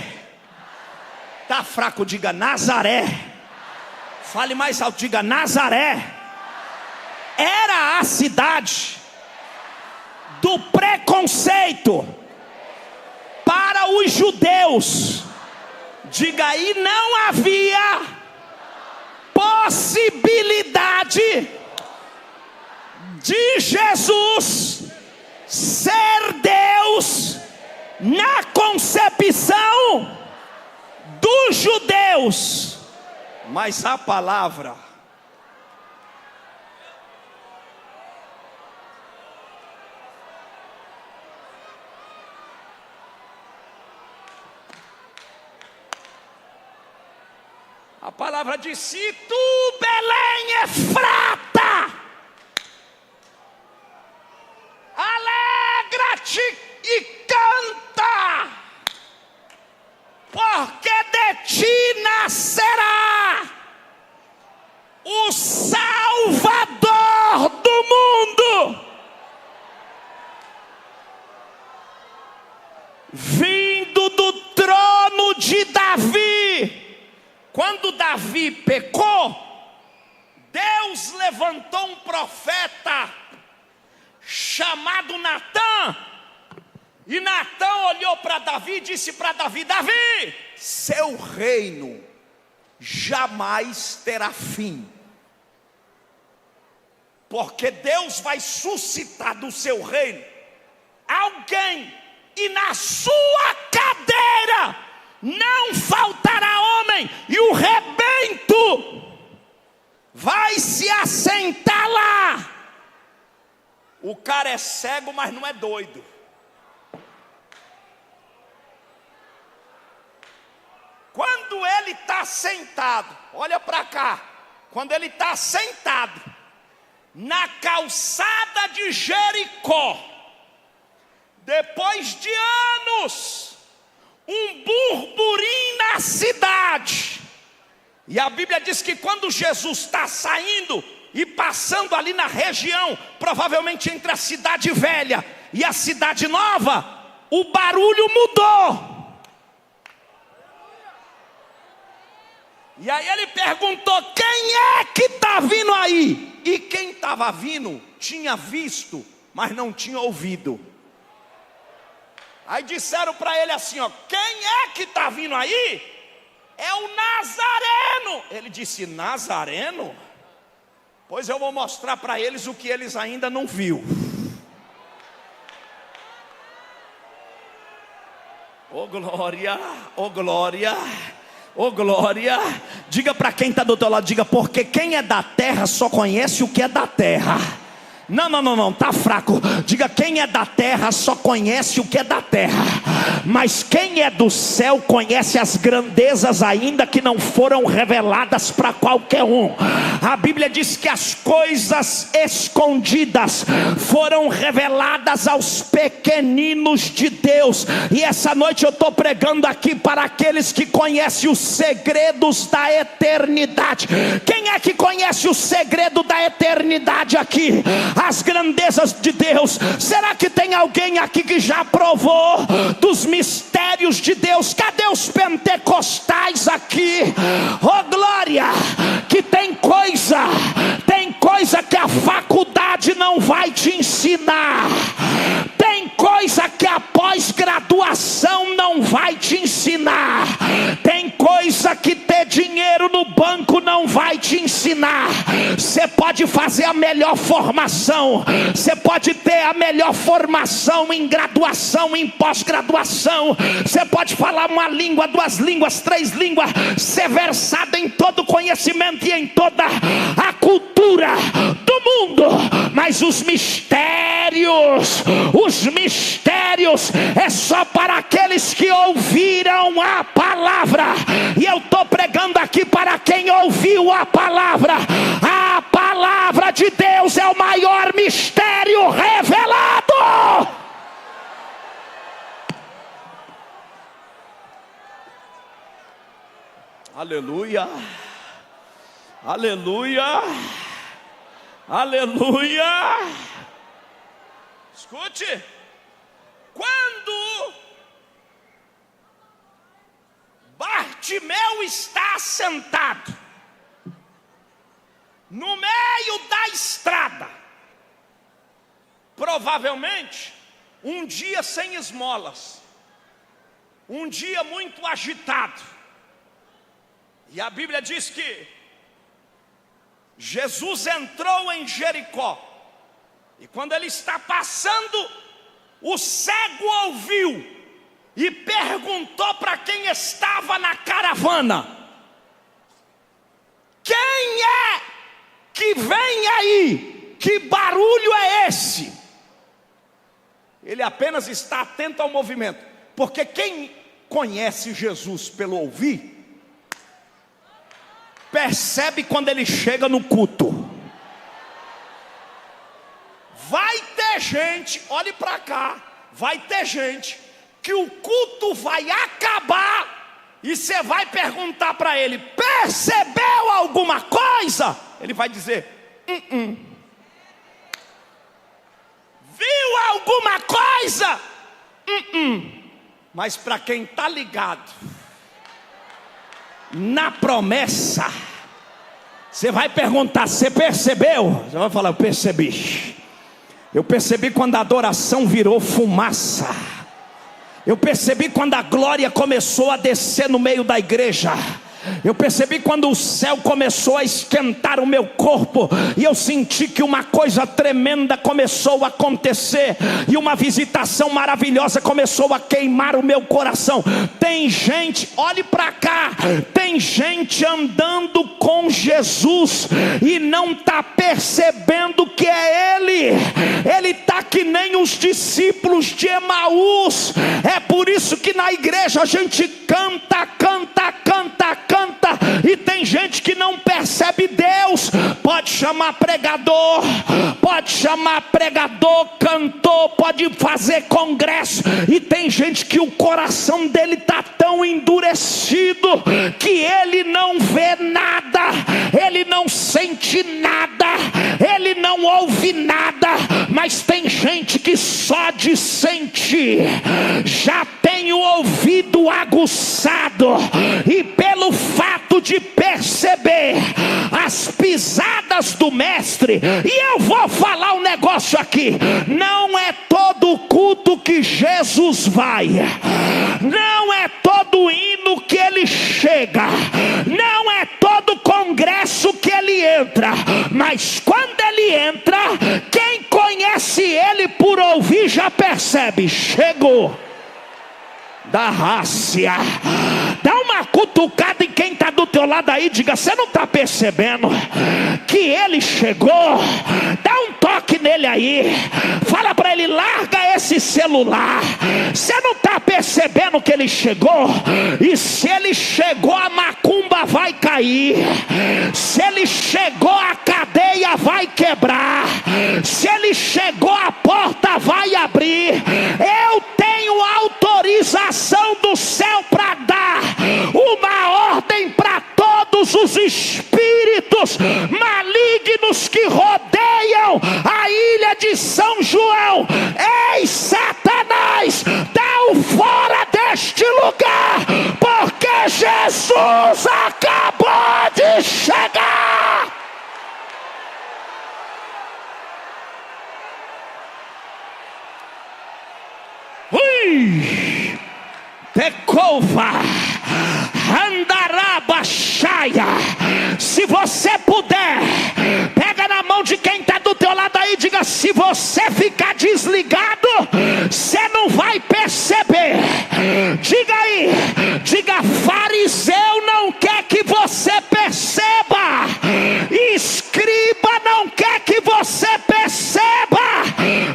Tá fraco, diga: Nazaré. Fale mais alto, diga: Nazaré. Era a cidade do preconceito para os judeus. Diga aí: não havia possibilidade de Jesus ser Deus na concepção dos judeus. Mas a palavra diz: se tu, Belém Efrata, alegra-te e canta, porque de ti nascerá o Salvador do mundo, vindo do trono de Davi. Quando Davi pecou, Deus levantou um profeta chamado Natã. E Natã olhou para Davi e disse para Davi: Davi, seu reino jamais terá fim, porque Deus vai suscitar do seu reino alguém, e na sua cadeira não faltará homem, e o rebento vai se assentar lá. O cara é cego, mas não é doido. Quando ele está sentado, olha para cá, quando ele está sentado na calçada de Jericó, depois de anos, um burburinho na cidade, e a Bíblia diz que quando Jesus está saindo e passando ali na região, provavelmente entre a cidade velha e a cidade nova, o barulho mudou. E aí ele perguntou: quem é que está vindo aí? E quem estava vindo tinha visto, mas não tinha ouvido. Aí disseram para ele assim, ó: quem é que está vindo aí? É o Nazareno. Ele disse: Nazareno? Pois eu vou mostrar para eles o que eles ainda não viu. Oh glória, oh glória, oh glória. Diga para quem está do teu lado, diga: porque quem é da terra só conhece o que é da terra. Não, tá fraco. Diga: quem é da terra só conhece o que é da terra, mas quem é do céu conhece as grandezas ainda que não foram reveladas para qualquer um. A Bíblia diz que as coisas escondidas foram reveladas aos pequeninos de Deus. E essa noite eu estou pregando aqui para aqueles que conhecem os segredos da eternidade. Quem é que conhece o segredo da eternidade aqui? As grandezas de Deus. Será que tem alguém aqui que já provou dos mistérios de Deus? Cadê os pentecostais aqui? Oh glória! Que tem coisa que a faculdade não vai te ensinar. Tem coisa que a pós-graduação não vai te ensinar. Tem coisa que ter dinheiro no banco não vai te ensinar. Você pode fazer a melhor formação, você pode ter a melhor formação em graduação, em pós-graduação, você pode falar uma língua, 2 línguas, 3 línguas, ser versado em todo conhecimento e em toda a cultura do mundo, mas os mistérios é só para aqueles que ouviram a palavra. E eu estou pregando aqui para quem ouviu a palavra. A palavra de Deus é o maior mistério revelado. Aleluia, aleluia, aleluia. Escute, quando Bartimeu está sentado no meio da estrada, provavelmente um dia sem esmolas, um dia muito agitado, e a Bíblia diz que Jesus entrou em Jericó, e quando ele está passando, o cego ouviu e perguntou para quem estava na caravana: quem é que vem aí? Que barulho é esse? Ele apenas está atento ao movimento, porque quem conhece Jesus pelo ouvir, percebe quando ele chega no culto. Vai ter gente, olhe para cá, vai ter gente que o culto vai acabar e você vai perguntar para ele: percebeu alguma coisa? Ele vai dizer: viu alguma coisa? Mas para quem está ligado na promessa, você vai perguntar: você percebeu? Você vai falar: eu percebi. Eu percebi quando a adoração virou fumaça. Eu percebi quando a glória começou a descer no meio da igreja. Eu percebi quando o céu começou a esquentar o meu corpo, e eu senti que uma coisa tremenda começou a acontecer, e uma visitação maravilhosa começou a queimar o meu coração. Tem gente, olhe para cá, tem gente andando com Jesus e não está percebendo que é Ele está que nem os discípulos de Emaús. É por isso que na igreja a gente canta, e tem gente que não percebe Deus. Pode chamar pregador, cantor, pode fazer congresso, e tem gente que o coração dele está tão endurecido que ele não vê nada, ele não sente nada, ele não ouve nada. Mas tem gente que só de sentir já tem o ouvido aguçado, e pelo fato de perceber as pisadas do mestre. E eu vou falar um negócio aqui: não é todo culto que Jesus vai, não é todo hino que ele chega, não é todo congresso que ele entra, mas quando ele entra, quem conhece ele por ouvir já percebe: chegou. Da rácia. Dá uma cutucada em quem está do teu lado aí, diga: você não está percebendo que ele chegou? Dá um toque nele aí, fala para ele: larga esse celular. Você não está percebendo que ele chegou? E se ele chegou, a macumba vai cair. Se ele chegou, a cadeia vai quebrar. Se ele chegou, a porta vai abrir. Eu tenho autorização do céu para dar uma ordem para todos os espíritos malignos que rodeiam a ilha de São João. Ei, Satanás, dá o fora deste lugar, porque Jesus acabou de chegar. Ui! Tecova, Andarabaxaia. Se você puder, pega na mão de quem está do teu lado aí, diga: se você ficar desligado, você não vai perceber. Diga aí, diga: fariseu não quer que você perceba, escriba não quer que você perceba,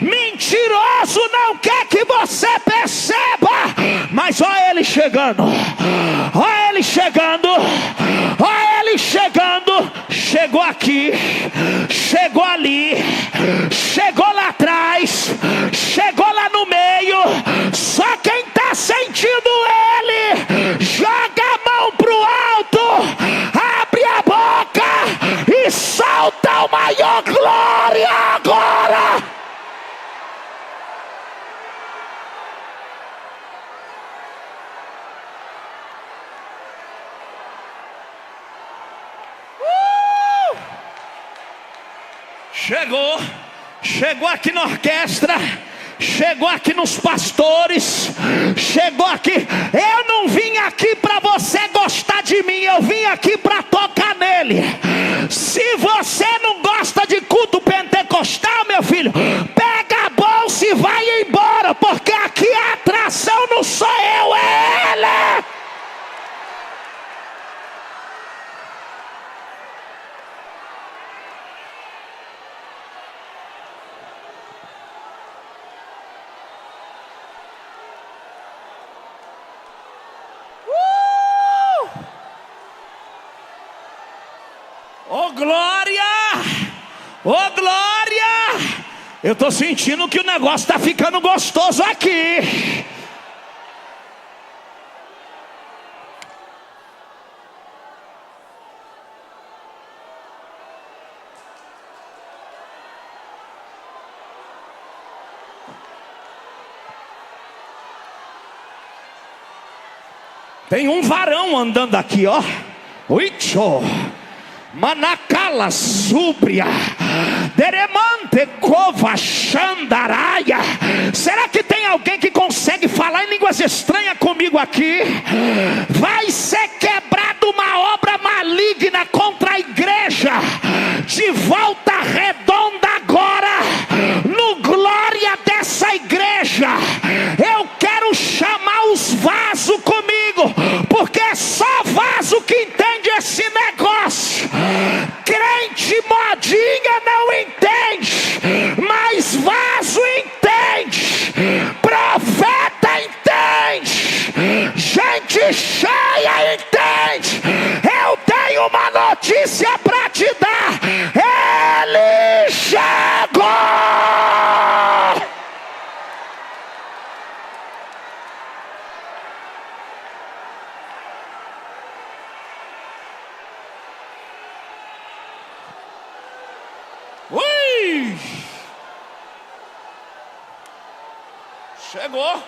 mentiroso não quer que você perceba. Mas olha ele chegando, olha ele chegando, olha ele chegando. Chegou aqui, chegou ali, chegou lá atrás, chegou lá no meio. Só quem está sentindo ele, joga a mão pro alto, abre a boca e solta o maior glória agora. Chegou, chegou aqui na orquestra, chegou aqui nos pastores, chegou aqui. Eu não vim aqui para você gostar de mim, eu vim aqui para tocar nele. Se você não gosta de culto pentecostal, meu filho, pega a bolsa e vai embora, porque aqui a atração não sou eu, é ele. Oh glória, oh glória. Eu estou sentindo que o negócio está ficando gostoso aqui. Tem um varão andando aqui, ó. Uicho. Manacala súbria, deremante cova xandaraia. Será que tem alguém que consegue falar em línguas estranhas comigo aqui? Vai ser quebrada uma obra maligna contra a igreja de Volta Redonda agora, no glória dessa igreja. Eu quero chamar os vasos comigo, porque é só vaso que entende esse negócio. Crente modinha não entende, mas vaso entende, profeta entende, gente cheia entende. Eu tenho uma notícia para te dar: ele chegou. Ui! Chegou.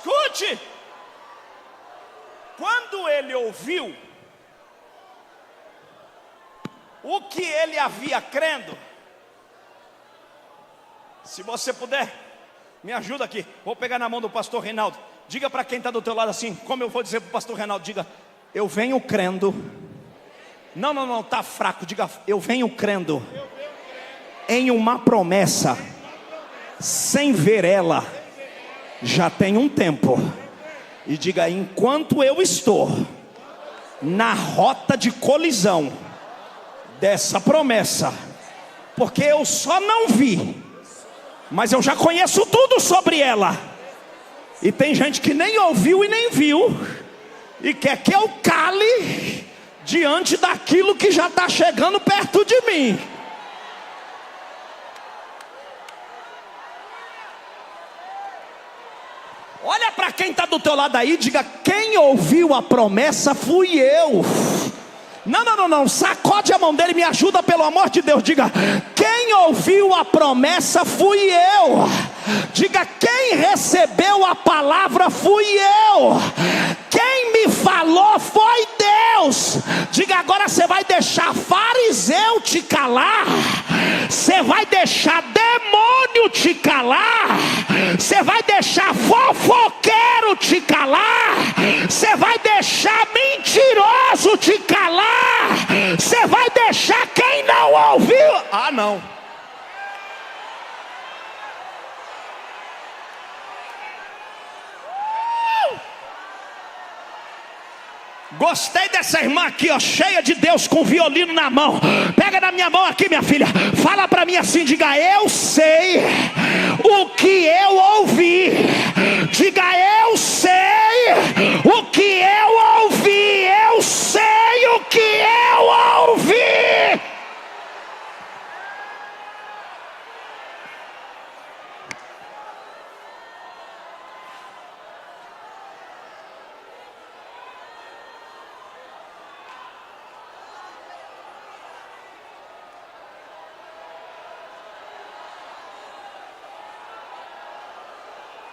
Escute. Quando ele ouviu o que ele havia crendo, se você puder, me ajuda aqui. Vou pegar na mão do pastor Reinaldo. Diga para quem está do teu lado assim, como eu vou dizer para o pastor Reinaldo, diga: eu venho crendo. Não, está fraco. Diga: eu venho crendo em uma promessa, sem ver ela, já tem um tempo. E diga: enquanto eu estou na rota de colisão dessa promessa, porque eu só não vi, mas eu já conheço tudo sobre ela. E tem gente que nem ouviu e nem viu, e quer que eu cale diante daquilo que já está chegando perto de mim. Olha para quem está do teu lado aí, diga: quem ouviu a promessa fui eu. Não, sacode a mão dele e me ajuda, pelo amor de Deus. Diga: quem ouviu a promessa fui eu. Diga: quem recebeu a palavra fui eu. Quem me falou foi Deus. Diga: agora você vai deixar fariseu te calar, você vai deixar demônio te calar, você vai deixar fofoqueiro te calar, você vai deixar mentiroso te calar, você vai deixar quem não ouviu. Ah, não. Gostei dessa irmã aqui, ó, cheia de Deus, com violino na mão. Pega na minha mão aqui, minha filha. Fala para mim assim, diga: eu sei o que eu ouvi. Diga: eu sei o que eu ouvi. Eu sei o que eu ouvi.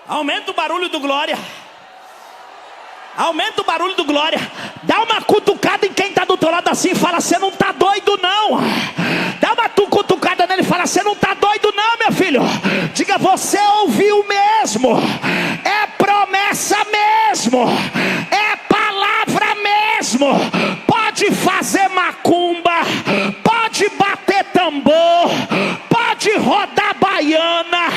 Aumenta o barulho do glória. Aumenta o barulho do glória. Dá uma cutucada em quem está do teu lado assim e fala: você não está doido não. Dá uma cutucada nele e fala: você não está doido não, meu filho. Diga: você ouviu mesmo. É promessa mesmo. É palavra mesmo. Pode fazer macumba, pode bater tambor, pode rodar baiana,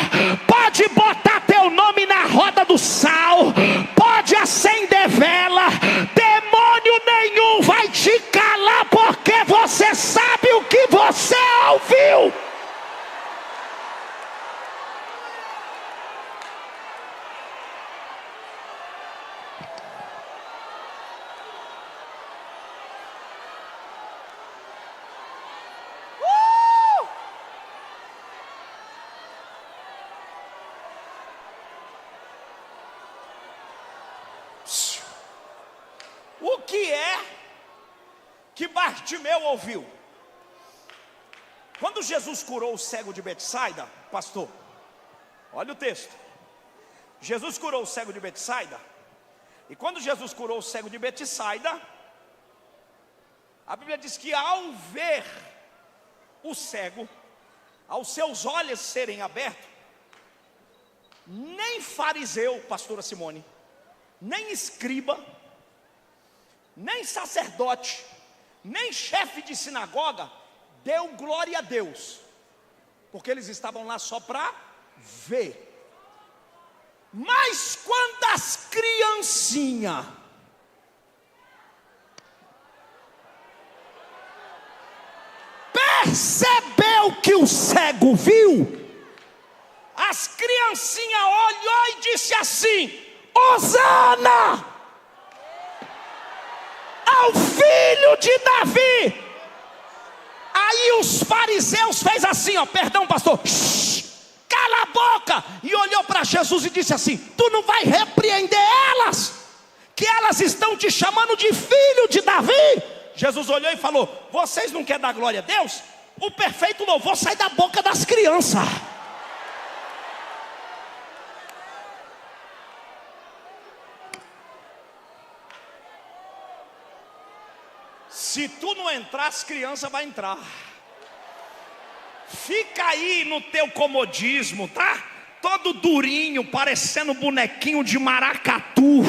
pode botar teu nome na roda do sal, pode acender vela, demônio nenhum vai te calar, porque você sabe o que você ouviu. O que é que Bartimeu ouviu? Quando Jesus curou o cego de Betsaida, pastor, olha o texto. Jesus curou o cego de Betsaida. E quando Jesus curou o cego de Betsaida, a Bíblia diz que ao ver o cego, aos seus olhos serem abertos, nem fariseu, pastora Simone, nem escriba, nem sacerdote, nem chefe de sinagoga deu glória a Deus, porque eles estavam lá só para ver. Mas quando as criancinhas percebeu que o cego viu, as criancinhas olhou e disse assim: Hosana ao filho de Davi. Aí os fariseus fez assim, ó, perdão pastor, cala a boca, e olhou para Jesus e disse assim: tu não vai repreender elas, que elas estão te chamando de filho de Davi? Jesus olhou e falou: vocês não querem dar glória a Deus? O perfeito louvor sai da boca das crianças. Se tu não entrar, as crianças vão entrar. Fica aí no teu comodismo, tá? Todo durinho, parecendo bonequinho de maracatu,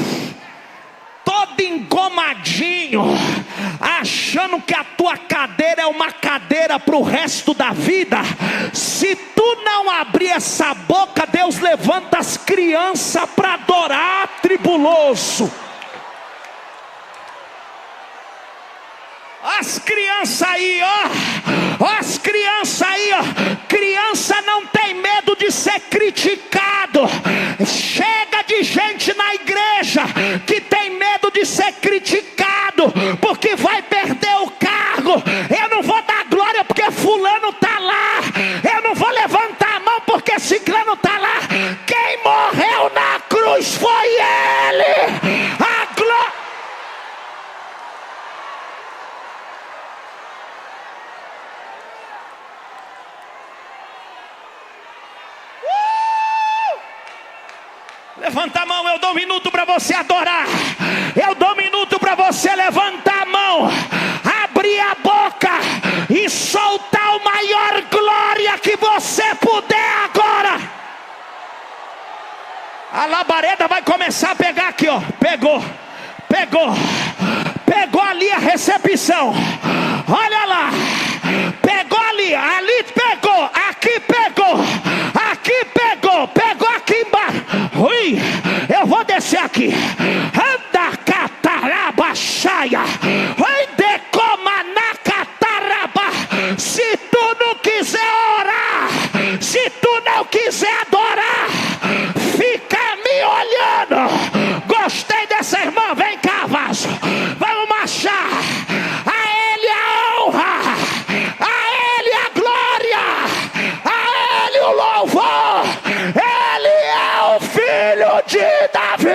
todo engomadinho, achando que a tua cadeira é uma cadeira para o resto da vida. Se tu não abrir essa boca, Deus levanta as crianças para adorar tribuloso. As crianças aí, ó, as crianças aí, ó. Criança não tem medo de ser criticado. Chega de gente na igreja que tem medo de ser criticado, porque vai perder o cargo. Eu não vou dar glória porque fulano está lá. Eu não vou levantar a mão porque ciclano está lá. Quem morreu na cruz foi ele. A glória. Levanta a mão, eu dou 1 minuto para você adorar. Eu dou 1 minuto para você levantar a mão, abrir a boca e soltar o maior glória que você puder agora. A labareda vai começar a pegar aqui, ó. Pegou ali a recepção. Olha lá. Pegou ali pegou, aqui pegou, pegou aqui embaixo. Ui, eu vou descer aqui. Anda catarabaxaia. Oi, decoma na cataraba. Se tu não quiser orar, se tu não quiser adorar, fica me olhando. Gostei dessa irmã, vem cá, vaso. Vamos marchar. A ele a honra, a ele a glória, a ele o louvor. Ele é o filho de Davi.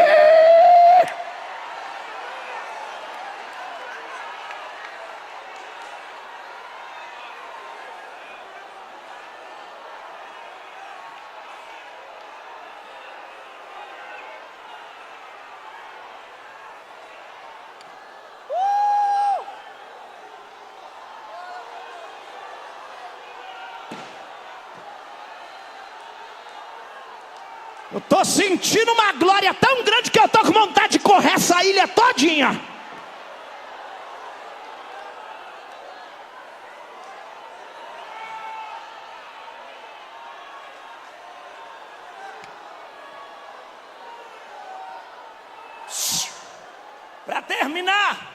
Eu estou sentindo uma glória tão grande que eu estou com vontade de correr essa ilha todinha. Para terminar,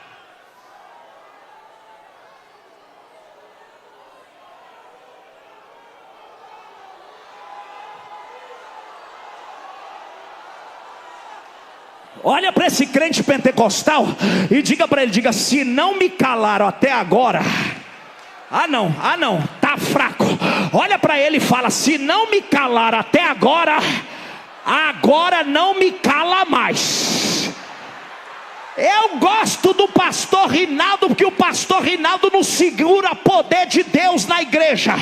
olha para esse crente pentecostal e diga para ele, diga: se não me calaram até agora, ah não, tá fraco. Olha para ele e fala: se não me calaram até agora, agora não me cala mais. Eu gosto do pastor Rinaldo, porque o pastor Rinaldo não segura poder de Deus na igreja,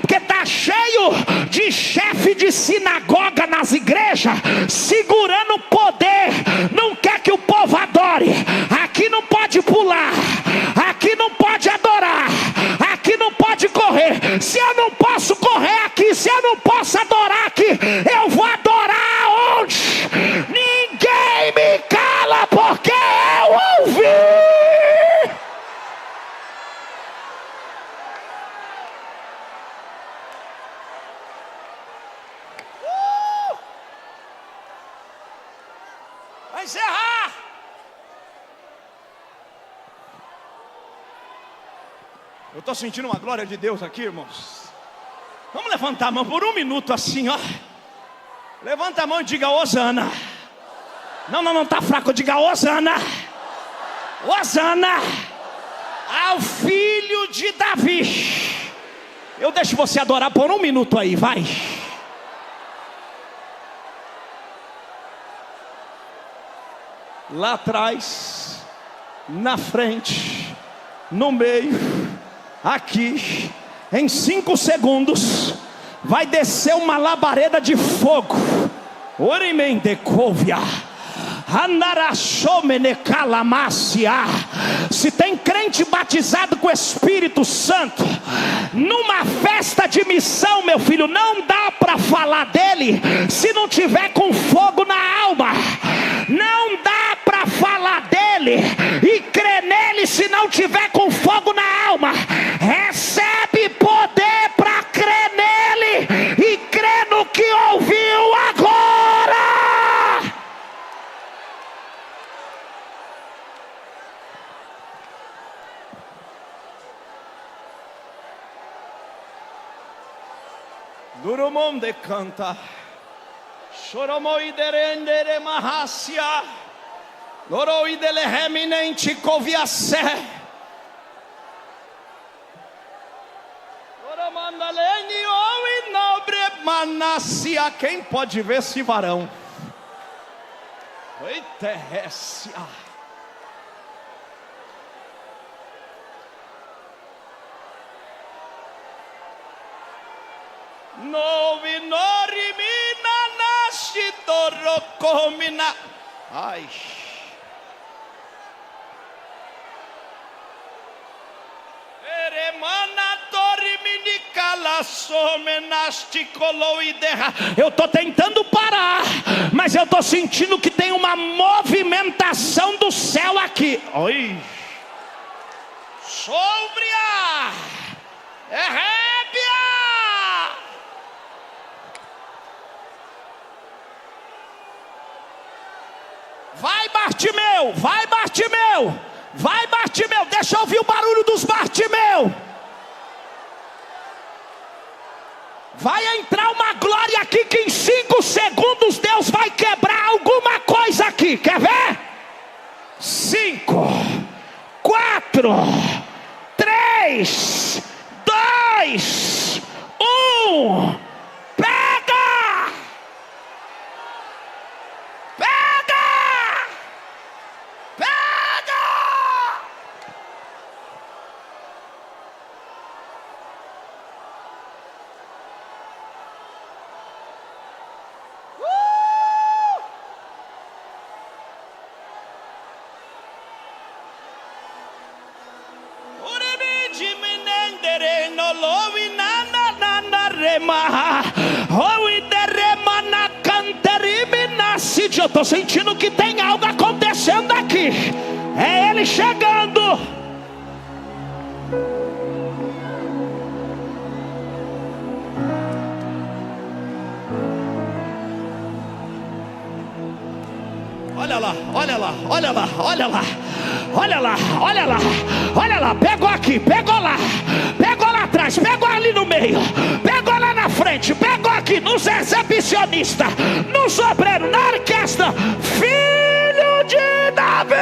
porque tá cheio de chefe de sinagoga nas igrejas, segurando poder, não quer que o povo adore. Aqui não pode pular, aqui não pode adorar, aqui não pode correr. Se eu não posso correr aqui, se eu não posso adorar aqui, eu vou adorar aonde? Ninguém me cala, porque eu ouvi. Vai encerrar. Eu estou sentindo uma glória de Deus aqui, irmãos. Vamos levantar a mão por 1 minuto assim, ó. Levanta a mão e diga: Hosana. Não, tá fraco, diga: Hosana. Hosana ao filho de Davi. Eu deixo você adorar por 1 minuto aí, vai. Lá atrás, na frente, no meio, aqui, em 5 segundos, vai descer uma labareda de fogo. Orimendecovia. Se tem crente batizado com o Espírito Santo, numa festa de missão, meu filho, não dá para falar dele se não tiver com fogo na alma. Não dá para falar dele e crer nele se não tiver com fogo na alma. Recebe poder para crer nele e crer no que ouviu agora. Durumonde canta, choromoiderendere mahasia, noroidele reminente coviace, oromandaleni ou nobre manacia. Quem pode ver esse varão? Oiterrécia. Novi norimina nascitorocomina. Ai. Eu estou tentando parar, mas eu estou sentindo que tem uma movimentação do céu aqui. Oi. Sobria. Rébia. Vai, Bartimeu, vai, Bartimeu, vai, Bartimeu, deixa eu ouvir o barulho dos Bartimeu. Vai entrar uma glória aqui que em 5 segundos Deus vai quebrar alguma coisa aqui, quer ver? 5, 4, 3, 2, 1, pega! Eu estou sentindo que tem algo acontecendo aqui. É ele chegando. Olha lá, olha lá, olha lá, olha lá, olha lá, olha lá, olha lá, pegou aqui, pegou lá atrás, pegou ali no meio, pegou lá na frente, pegou aqui nos exibicionistas, no sobreiro, na orquestra. Filho de Davi.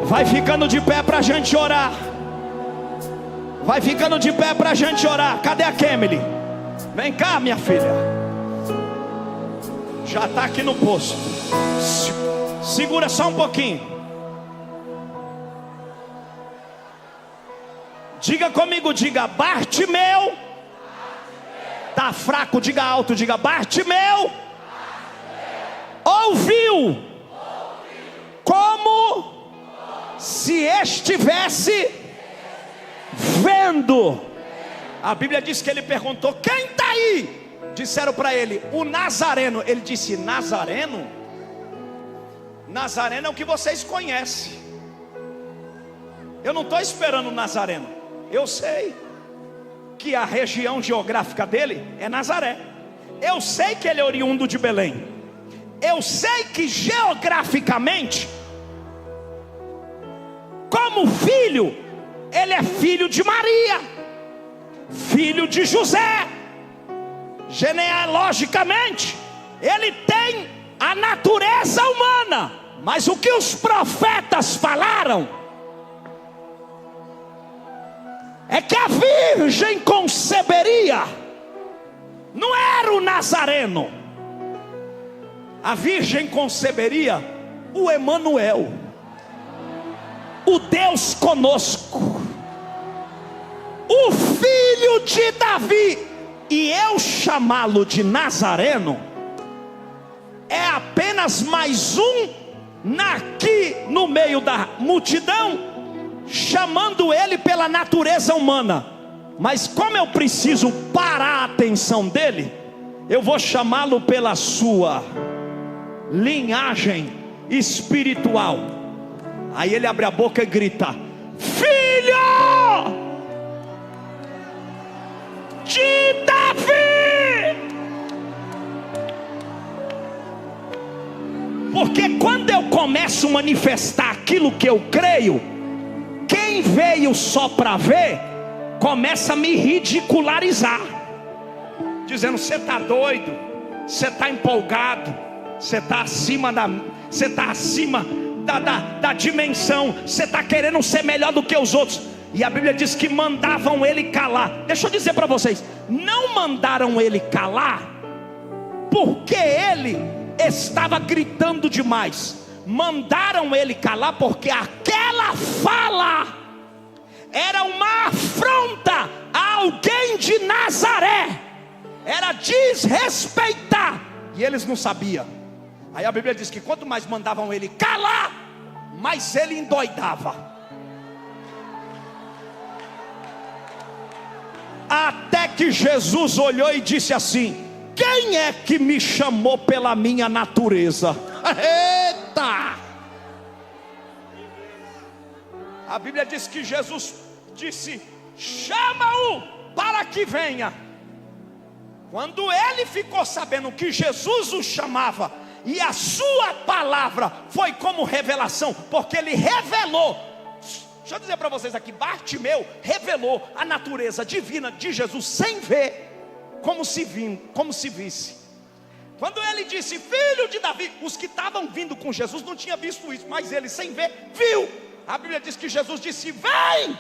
Vai ficando de pé pra gente orar. Vai ficando de pé pra gente orar. Cadê a Kemily? Vem cá, minha filha. Já está aqui no posto. Segura só um pouquinho. Diga comigo, diga Bartimeu. Tá fraco, diga alto, diga Bartimeu. Ouviu como se estivesse vendo. A Bíblia diz que ele perguntou: quem está aí? Disseram para ele: o Nazareno. Ele disse: Nazareno? Nazareno é o que vocês conhecem. Eu não estou esperando o Nazareno. Eu sei que a região geográfica dele é Nazaré. Eu sei que ele é oriundo de Belém. Eu sei que geograficamente, como filho, ele é filho de Maria, filho de José. Genealogicamente ele tem a natureza humana. Mas o que os profetas falaram é que a virgem conceberia. Não era o Nazareno. A virgem conceberia o Emanuel. o Deus conosco, o filho de Davi, e eu chamá-lo de Nazareno, é apenas mais um aqui no meio da multidão, chamando ele pela natureza humana. Mas como eu preciso parar a atenção dele, eu vou chamá-lo pela sua linhagem espiritual. Aí ele abre a boca e grita: filho de Davi. Porque quando eu começo a manifestar aquilo que eu creio, quem veio só para ver começa a me ridicularizar, dizendo: você está doido, você está empolgado, você está acima da dimensão, você está querendo ser melhor do que os outros. E a Bíblia diz que mandavam ele calar. Deixa eu dizer para vocês, não mandaram ele calar porque ele estava gritando demais. Mandaram ele calar porque aquela fala era uma afronta a alguém de Nazaré, era desrespeitar, e eles não sabiam. Aí a Bíblia diz que quanto mais mandavam ele calar, mais ele endoidava. Até que Jesus olhou e disse assim: quem é que me chamou pela minha natureza? Eita! A Bíblia diz que Jesus disse: chama-o para que venha. Quando ele ficou sabendo que Jesus o chamava, e a sua palavra foi como revelação, porque ele revelou. Deixa eu dizer para vocês aqui, Bartimeu revelou a natureza divina de Jesus sem ver, como se visse. Quando ele disse filho de Davi, os que estavam vindo com Jesus não tinham visto isso, mas ele sem ver, viu. A Bíblia diz que Jesus disse: vem.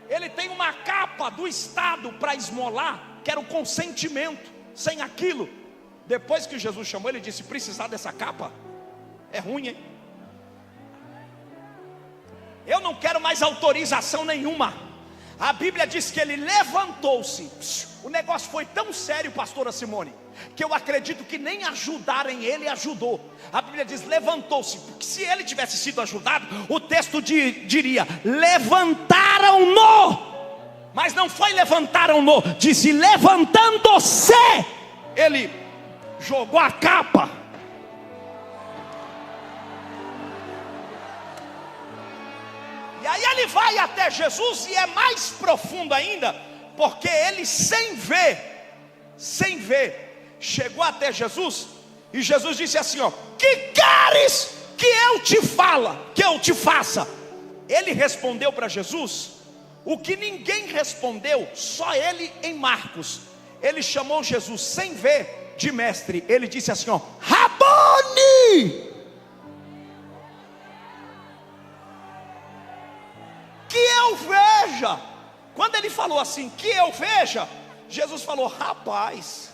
Ele tem uma capa do Estado para esmolar, que era o consentimento. Sem aquilo, depois que Jesus chamou, ele disse: precisar dessa capa é ruim, hein? Eu não quero mais autorização nenhuma. A Bíblia diz que ele levantou-se. O negócio foi tão sério, pastora Simone, que eu acredito que nem ajudarem ele ajudou. A Bíblia diz levantou-se, porque se ele tivesse sido ajudado, o texto diria levantaram-no. Mas não foi levantaram-no, disse levantando-se. Ele jogou a capa. E aí ele vai até Jesus, e é mais profundo ainda, porque ele sem ver, chegou até Jesus, e Jesus disse assim: ó, que queres que eu te faça? Ele respondeu para Jesus o que ninguém respondeu, só ele em Marcos. Ele chamou Jesus sem ver de mestre. Ele disse assim: ó, Rabone, que eu veja. Quando ele falou assim, que eu veja, Jesus falou: rapaz,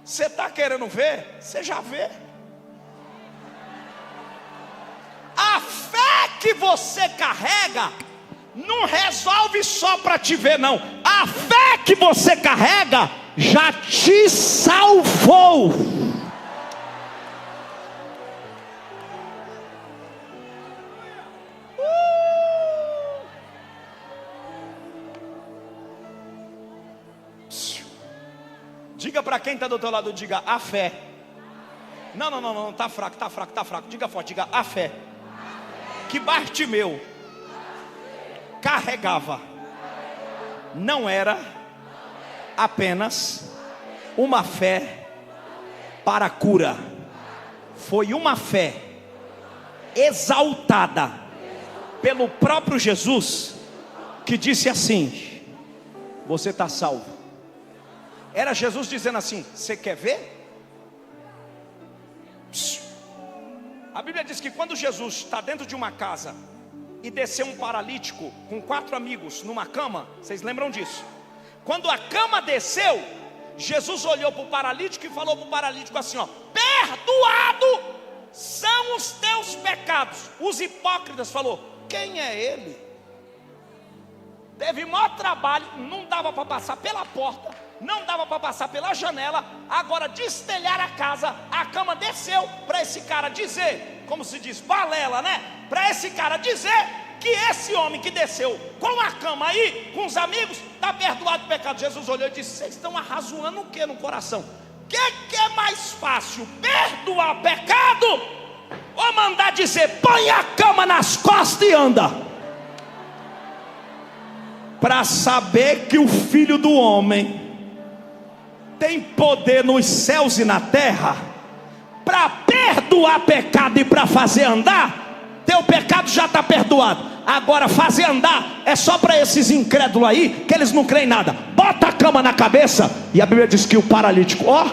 você está querendo ver? Você já vê. A fé que você carrega não resolve só para te ver, não. A fé que você carrega já te salvou. Diga para quem está do teu lado, diga: a fé. Não, está fraco. Diga forte, diga: a fé que Bartimeu carregava não era apenas uma fé para a cura, foi uma fé exaltada pelo próprio Jesus, que disse assim: você está salvo. Era Jesus dizendo assim: você quer ver? A Bíblia diz que quando Jesus está dentro de uma casa e desceu um paralítico com 4 amigos numa cama, vocês lembram disso? Quando a cama desceu, Jesus olhou para o paralítico e falou para o paralítico assim: ó, perdoado são os teus os pecados. Os hipócritas falou: quem é ele? Teve maior trabalho, não dava para passar pela porta, não dava para passar pela janela. Agora destelhar a casa, a cama desceu para esse cara dizer, como se diz, balela, né? Para esse cara dizer que esse homem que desceu com a cama aí, com os amigos, está perdoado o pecado. Jesus olhou e disse: vocês estão arrazoando o que no coração? O que é mais fácil, perdoar o pecado ou mandar dizer: põe a cama nas costas e anda? Para saber que o Filho do Homem tem poder nos céus e na terra para perdoar pecado e para fazer andar, teu pecado já está perdoado. Agora fazer andar é só para esses incrédulos aí, que eles não creem em nada. Bota a cama na cabeça, e a Bíblia diz que o paralítico, ó,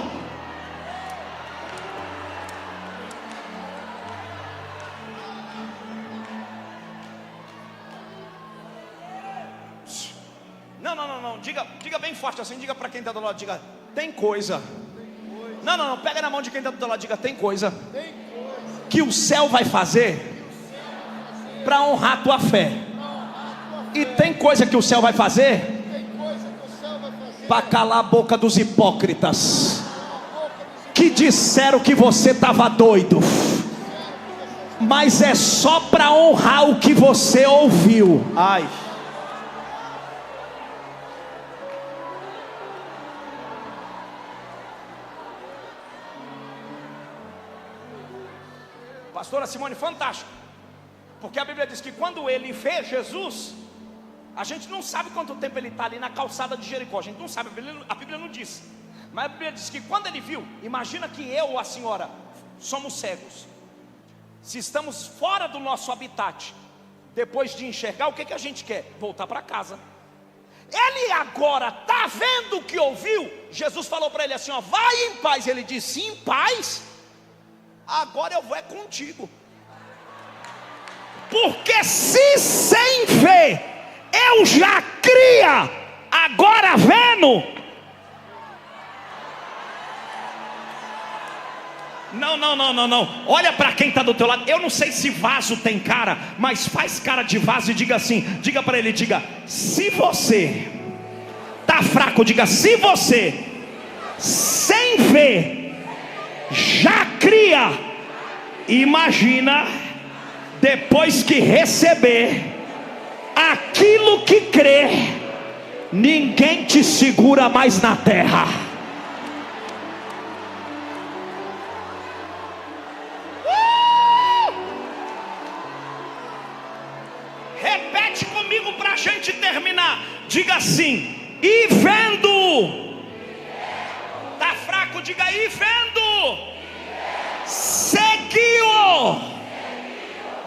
não, diga bem forte assim, diga para quem está do lado, diga: tem coisa. Não, pega na mão de quem está do lado, diga: tem coisa que o céu vai fazer para honrar a tua fé. E tem coisa que o céu vai fazer para calar a boca dos hipócritas que disseram que você estava doido, mas é só para honrar o que você ouviu. Ai. Pastora Simone, fantástico, porque a Bíblia diz que quando ele vê Jesus, a gente não sabe quanto tempo ele está ali na calçada de Jericó, a gente não sabe, a Bíblia não diz, mas a Bíblia diz que quando ele viu, imagina que eu ou a senhora somos cegos, se estamos fora do nosso habitat, depois de enxergar, o que a gente quer? Voltar para casa. Ele agora está vendo o que ouviu. Jesus falou para ele assim, ó: vai em paz. Ele disse: em paz? Agora eu vou contigo. Porque se sem ver eu já cria, agora vendo, não. Olha para quem está do teu lado. Eu não sei se vaso tem cara, mas faz cara de vaso e diga assim, diga para ele, diga: se você está fraco, diga: se você sem ver já cria, imagina depois que receber aquilo que crê, ninguém te segura mais na terra. Repete comigo para a gente terminar. Diga assim: e vendo. Tá fraco, diga: e vendo. Seguiu.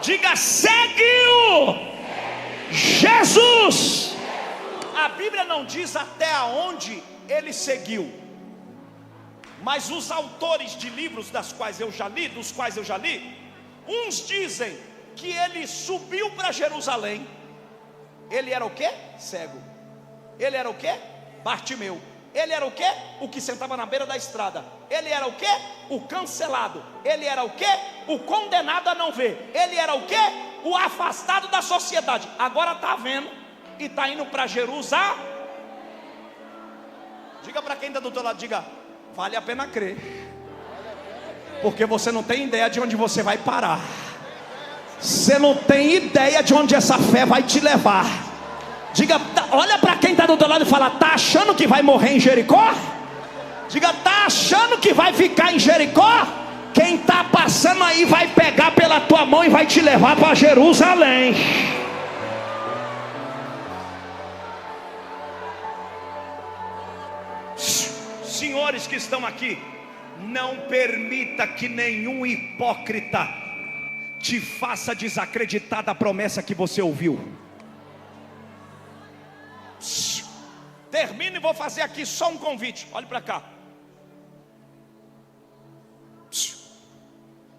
Diga: seguiu Jesus. A Bíblia não diz até aonde ele seguiu, mas os autores de livros dos quais eu já li, uns dizem que ele subiu para Jerusalém. Ele era o quê? Cego. Ele era o quê? Bartimeu. Ele era o quê? O que sentava na beira da estrada. Ele era o quê? O cancelado. Ele era o quê? O condenado a não ver. Ele era o quê? O afastado da sociedade. Agora está vendo e está indo para Jerusalém. Diga para quem está do teu lado, diga: vale a pena crer, porque você não tem ideia de onde você vai parar. Você não tem ideia de onde essa fé vai te levar. Diga, olha para quem está do teu lado e fala: tá achando que vai morrer em Jericó? Diga: tá achando que vai ficar em Jericó? Quem está passando aí vai pegar pela tua mão e vai te levar para Jerusalém. Senhores que estão aqui, não permita que nenhum hipócrita te faça desacreditar da promessa que você ouviu. Termino e vou fazer aqui só um convite. Olhe para cá.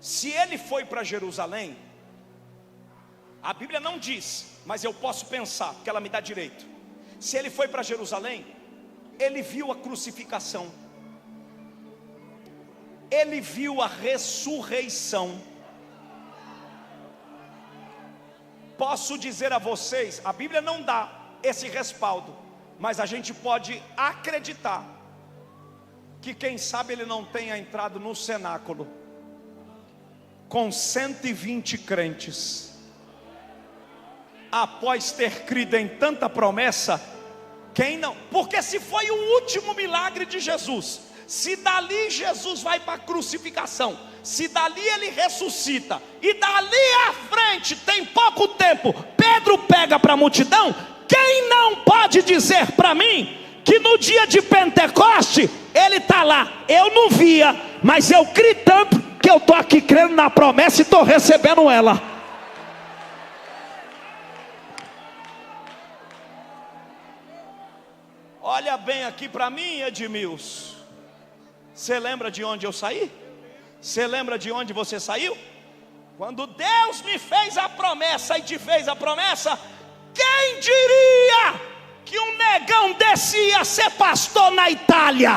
Se ele foi para Jerusalém, a Bíblia não diz, mas eu posso pensar, porque ela me dá direito. Se ele foi para Jerusalém, ele viu a crucificação, ele viu a ressurreição, posso dizer a vocês, a Bíblia não dá esse respaldo, mas a gente pode acreditar que quem sabe ele não tenha entrado no cenáculo com 120 crentes, após ter crido em tanta promessa. Quem não? Porque se foi o último milagre de Jesus, se dali Jesus vai para a crucificação, se dali ele ressuscita, e dali à frente tem pouco tempo, Pedro pega para a multidão, quem não pode dizer para mim que no dia de Pentecoste ele está lá? Eu não via, mas eu criei tanto que eu estou aqui crendo na promessa e estou recebendo ela. Olha bem aqui para mim, Edmilson. Você lembra de onde eu saí? Você lembra de onde você saiu? Quando Deus me fez a promessa e te fez a promessa, quem diria que um negão desse ia ser pastor na Itália?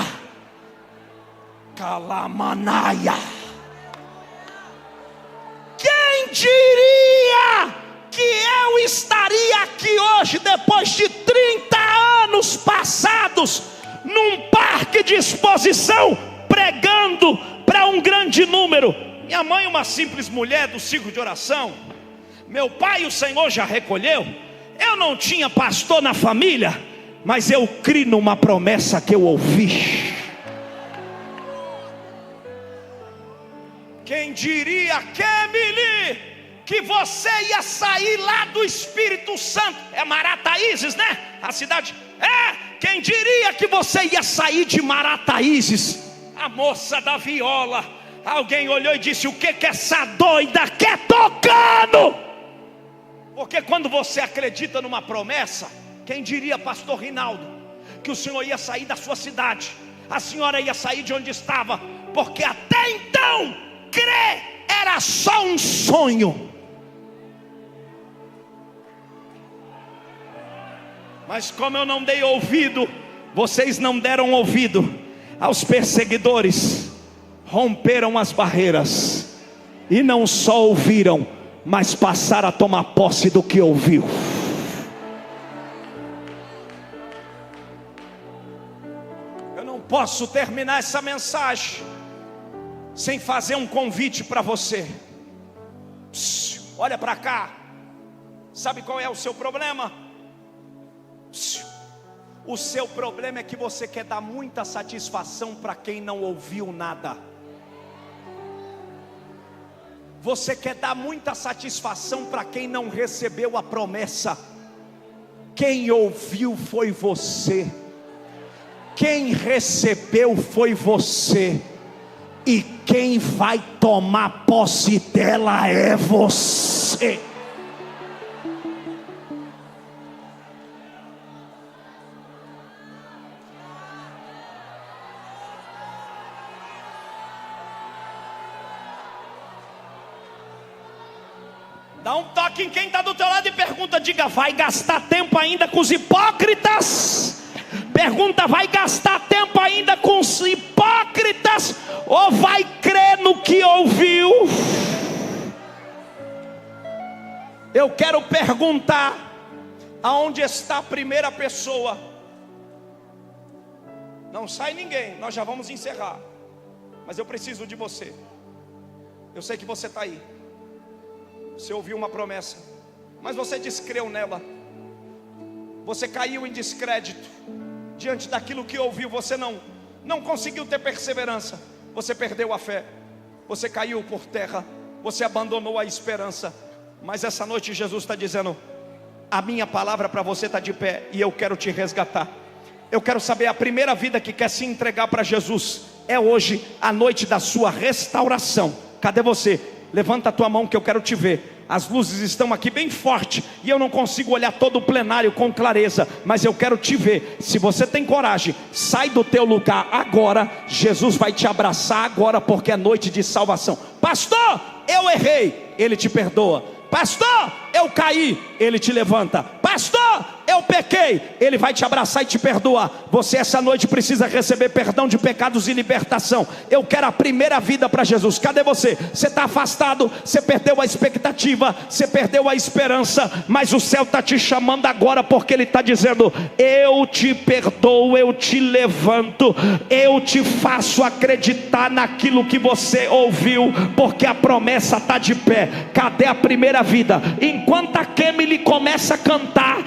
Calamanaia. Quem diria que eu estaria aqui hoje, depois de 30 anos passados, num parque de exposição, pregando para um grande número? Minha mãe, uma simples mulher do ciclo de oração. Meu pai, o Senhor já recolheu. Eu não tinha pastor na família, mas eu criei numa promessa que eu ouvi. Quem diria, Kemily, que você ia sair lá do Espírito Santo? É Marataízes, né? A cidade. Quem diria que você ia sair de Marataízes? A moça da viola. Alguém olhou e disse: o que essa doida quer tocando? Porque quando você acredita numa promessa, quem diria, pastor Rinaldo, que o senhor ia sair da sua cidade, a senhora ia sair de onde estava, porque até então crer era só um sonho. Mas como eu não dei ouvido, vocês não deram ouvido aos perseguidores, romperam as barreiras, e não só ouviram, mas passaram a tomar posse do que ouviu. Eu não posso terminar essa mensagem sem fazer um convite para você. Olha para cá. Sabe qual é o seu problema? O seu problema é que você quer dar muita satisfação para quem não ouviu nada. Você quer dar muita satisfação para quem não recebeu a promessa. Quem ouviu foi você. Quem recebeu foi você. E quem vai tomar posse dela é você. Dá um toque em quem está do teu lado e pergunta, diga: vai gastar tempo ainda com os hipócritas? Pergunta: vai gastar tempo ainda com os hipócritas? Ou vai crer no que ouviu? Eu quero perguntar: aonde está a primeira pessoa? Não sai ninguém, nós já vamos encerrar. Mas eu preciso de você. Eu sei que você está aí. Você ouviu uma promessa, mas você descreu nela. Você caiu em descrédito diante daquilo que ouviu. Você não conseguiu ter perseverança. Você perdeu a fé. Você caiu por terra. Você abandonou a esperança. Mas essa noite Jesus está dizendo: a minha palavra para você está de pé, e eu quero te resgatar. Eu quero saber, a primeira vida que quer se entregar para Jesus, é hoje a noite da sua restauração. Cadê você? Levanta a tua mão que eu quero te ver. As luzes estão aqui bem forte e eu não consigo olhar todo o plenário com clareza, mas eu quero te ver. Se você tem coragem, sai do teu lugar agora. Jesus vai te abraçar agora, porque é noite de salvação. Pastor, eu errei, Ele te perdoa. Pastor, eu caí, Ele te levanta. Pastor, eu pequei, Ele vai te abraçar e te perdoar. Você essa noite precisa receber perdão de pecados e libertação. Eu quero a primeira vida para Jesus. Cadê você? Você está afastado, você perdeu a expectativa, você perdeu a esperança, mas o céu está te chamando agora, porque Ele está dizendo: eu te perdoo, eu te levanto, eu te faço acreditar naquilo que você ouviu, porque a promessa está de pé. Cadê a primeira vida? Enquanto a Kemily começa a cantar,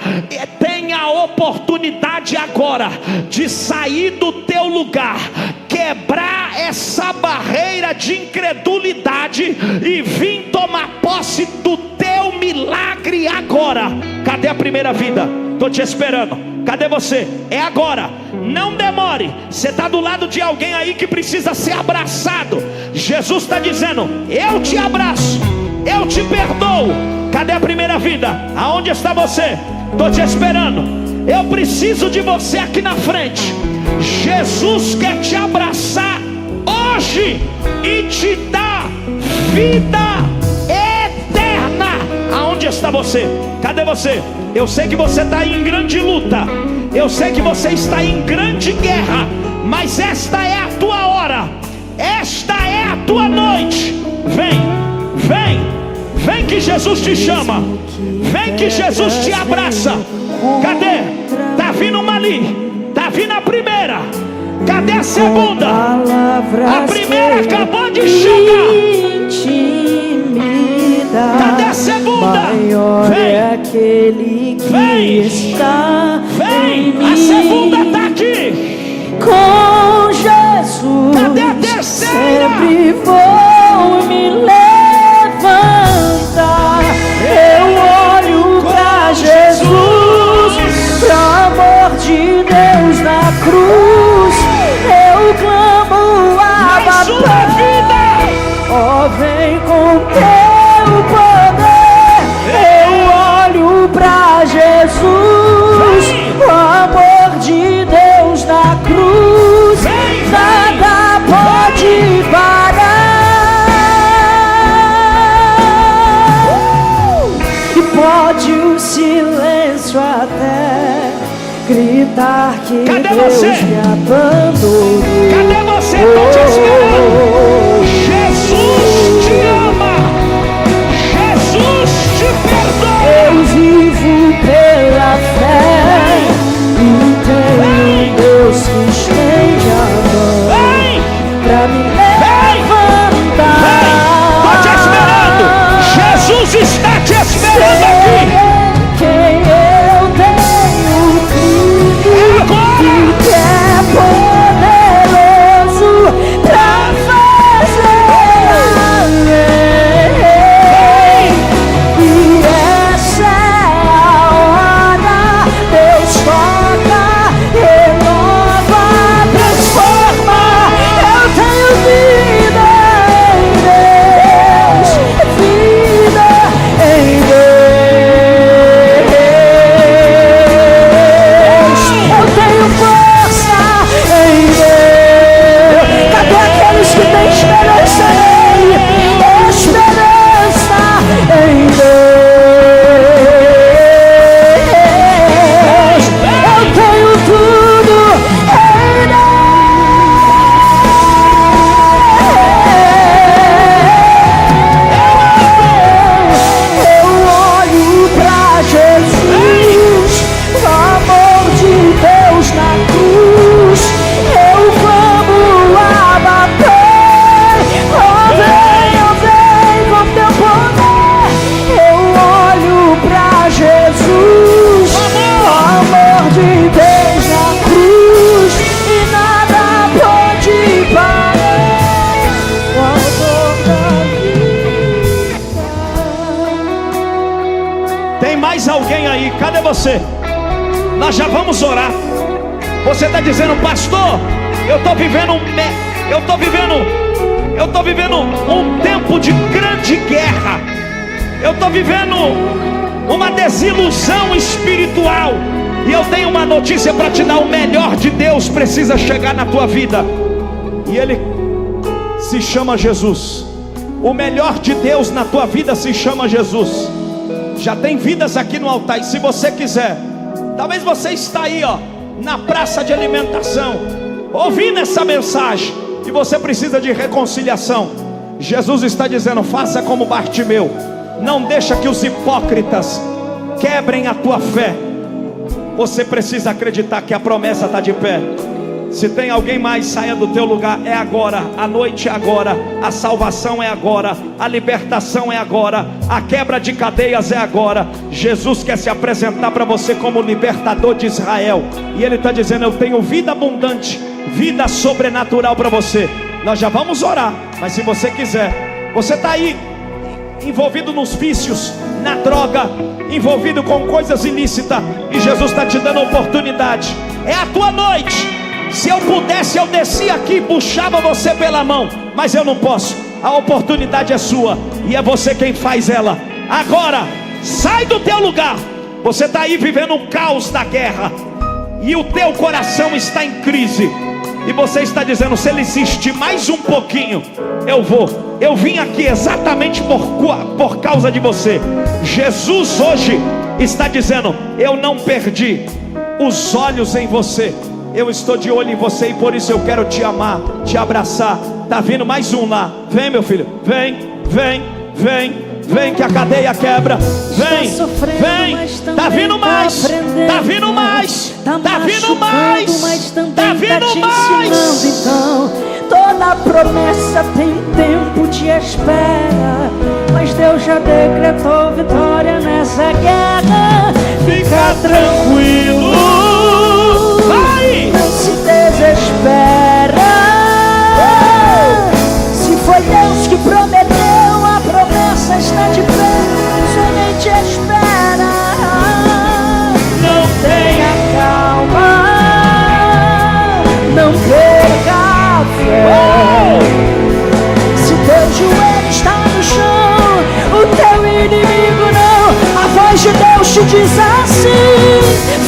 tem a oportunidade agora de sair do teu lugar, quebrar essa barreira de incredulidade e vir tomar posse do teu milagre agora. Cadê a primeira vida? Estou te esperando. Cadê você? É agora. Não demore. Você está do lado de alguém aí que precisa ser abraçado. Jesus está dizendo: eu te abraço, eu te perdoo. Cadê a primeira vida? Aonde está você? Estou te esperando. Eu preciso de você aqui na frente. Jesus quer te abraçar hoje e te dar vida eterna. Aonde está você? Cadê você? Eu sei que você está em grande luta, eu sei que você está em grande guerra, mas esta é a tua hora, esta é a tua noite. Vem, vem, vem que Jesus te chama, vem que Jesus te abraça. Cadê? Está vindo uma ali, está vindo a primeira. Cadê a segunda? A primeira acabou de chegar. Cadê a segunda? Vem, vem, vem. A segunda está aqui com Jesus. Cadê a terceira? Sempre vou me levantar. Eu olho pra Jesus, pro amor de Deus na cruz. Eu clamo a sua vida. Oh, vem com teu poder. Eu olho pra Jesus, o amor de Deus na cruz. Nada pode parar. E pode o silêncio até gritar que Cadê Deus você? me abandonou. Cadê você? Estou te esperando. Jesus te ama, Jesus te perdoa. Eu vivo pela fé e tenho um Deus que estende a mão pra me levantar. Estou te esperando. Jesus está te esperando aqui. Quem eu tenho crido e que é poderoso pra fazer além. E essa é a hora. Deus toca, renova, transforma. Eu tenho vida em Deus, vida em Deus. Eu tenho força em Deus. Cadê aqueles que têm esperança nele? Esperança em Deus. Eu tenho tudo em Deus. Eu olho pra Jesus, o amor de Deus na cruz. Eu clamo a bater. Oh, vem com teu poder. Eu olho pra Jesus, o amor de Deus na cruz. E nada pode parar o autor da vida. Tem mais alguém aí? Cadê você? Nós já vamos orar. Você está dizendo: pastor, eu estou vivendo um tempo de grande guerra. Eu estou vivendo uma desilusão espiritual. E eu tenho uma notícia para te dar: o melhor de Deus precisa chegar na tua vida. E Ele se chama Jesus. O melhor de Deus na tua vida se chama Jesus. Já tem vidas aqui no altar, e se você quiser Talvez você está aí, na praça de alimentação, ouvindo essa mensagem, e você precisa de reconciliação. Jesus está dizendo: faça como Bartimeu. Não deixa que os hipócritas quebrem a tua fé. Você precisa acreditar que a promessa está de pé. Se tem alguém mais, saia do teu lugar. É agora, a noite é agora, a salvação é agora, a libertação é agora, a quebra de cadeias é agora. Jesus quer se apresentar para você como libertador de Israel, e Ele está dizendo: eu tenho vida abundante, vida sobrenatural para você. Nós já vamos orar, mas se você quiser, você está aí envolvido nos vícios, na droga, envolvido com coisas ilícitas, e Jesus está te dando oportunidade. É a tua noite. Se eu pudesse, eu descia aqui e puxava você pela mão, mas eu não posso. A oportunidade é sua, e é você quem faz ela. Agora, sai do teu lugar. Você está aí vivendo um caos da guerra, e o teu coração está em crise, e você está dizendo: se ele insistir mais um pouquinho, eu vou. Eu vim aqui exatamente por causa de você. Jesus hoje está dizendo: eu não perdi os olhos em você, eu estou de olho em você, e por isso eu quero te amar, te abraçar. Tá vindo mais um lá. Vem, meu filho, vem, vem, vem, vem, que a cadeia quebra. Vem, vem, tá vindo mais, tá vindo mais, tá vindo mais, tá vindo mais. Então, toda promessa tem tempo de espera, mas Deus já decretou vitória nessa guerra. Fica tranquilo, vai! Não se desespera. Se foi Deus que prometeu, a promessa está de pé, somente espera. Não tenha calma, não perca a fé. Se teu joelho está no chão, o teu inimigo não. A voz de Deus te diz assim: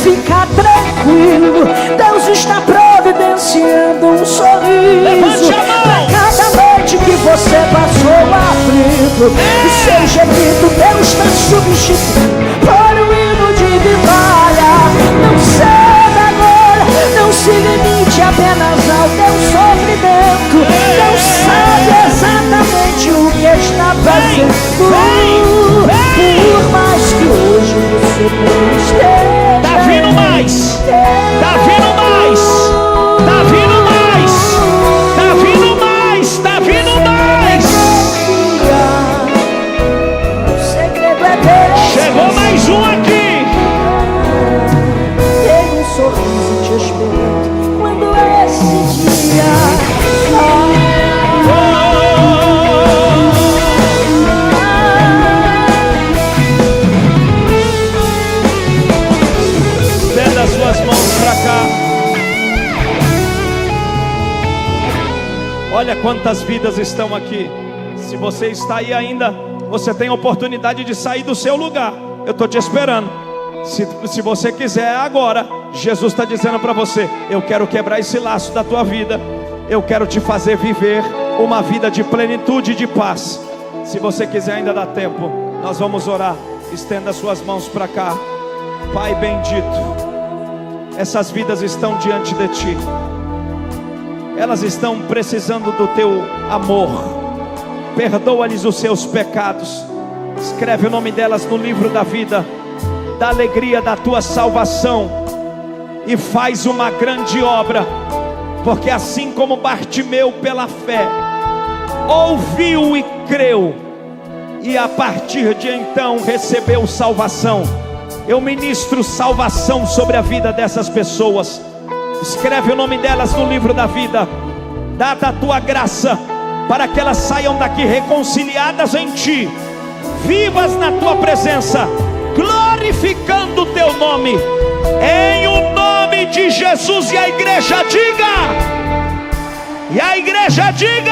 fica tranquilo, Deus está providenciando um sorriso para cada noite que você passou aflito. O seu gemido Deus está substituindo por um hino de vitória. Não ceda agora, não se limite apenas ao teu sofrimento. Deus sabe exatamente o que está fazendo. Por mais que hoje você não esteja, tá vindo mais, tá vindo mais, tá vindo mais, tá vindo mais, tá vindo mais. O segredo é Deus. Chegou mais um aqui. Tem um sorriso te esperando quando esse dia Estenda as suas mãos para cá. Olha quantas vidas estão aqui. Se você está aí ainda, você tem a oportunidade de sair do seu lugar. Eu estou te esperando. Se você quiser agora, Jesus está dizendo para você: eu quero quebrar esse laço da tua vida, eu quero te fazer viver uma vida de plenitude e de paz. Se você quiser, ainda dá tempo. Nós vamos orar. Estenda suas mãos para cá. Pai bendito, essas vidas estão diante de Ti. Elas estão precisando do Teu amor. Perdoa-lhes os seus pecados. Escreve o nome delas no livro da vida, da alegria da Tua salvação, e faz uma grande obra. Porque assim como Bartimeu pela fé ouviu e creu, e a partir de então recebeu salvação, eu ministro salvação sobre a vida dessas pessoas. Escreve o nome delas no livro da vida. Dá a Tua graça para que elas saiam daqui reconciliadas em Ti, vivas na Tua presença, glorificando o Teu nome, em o nome de Jesus. E a igreja diga,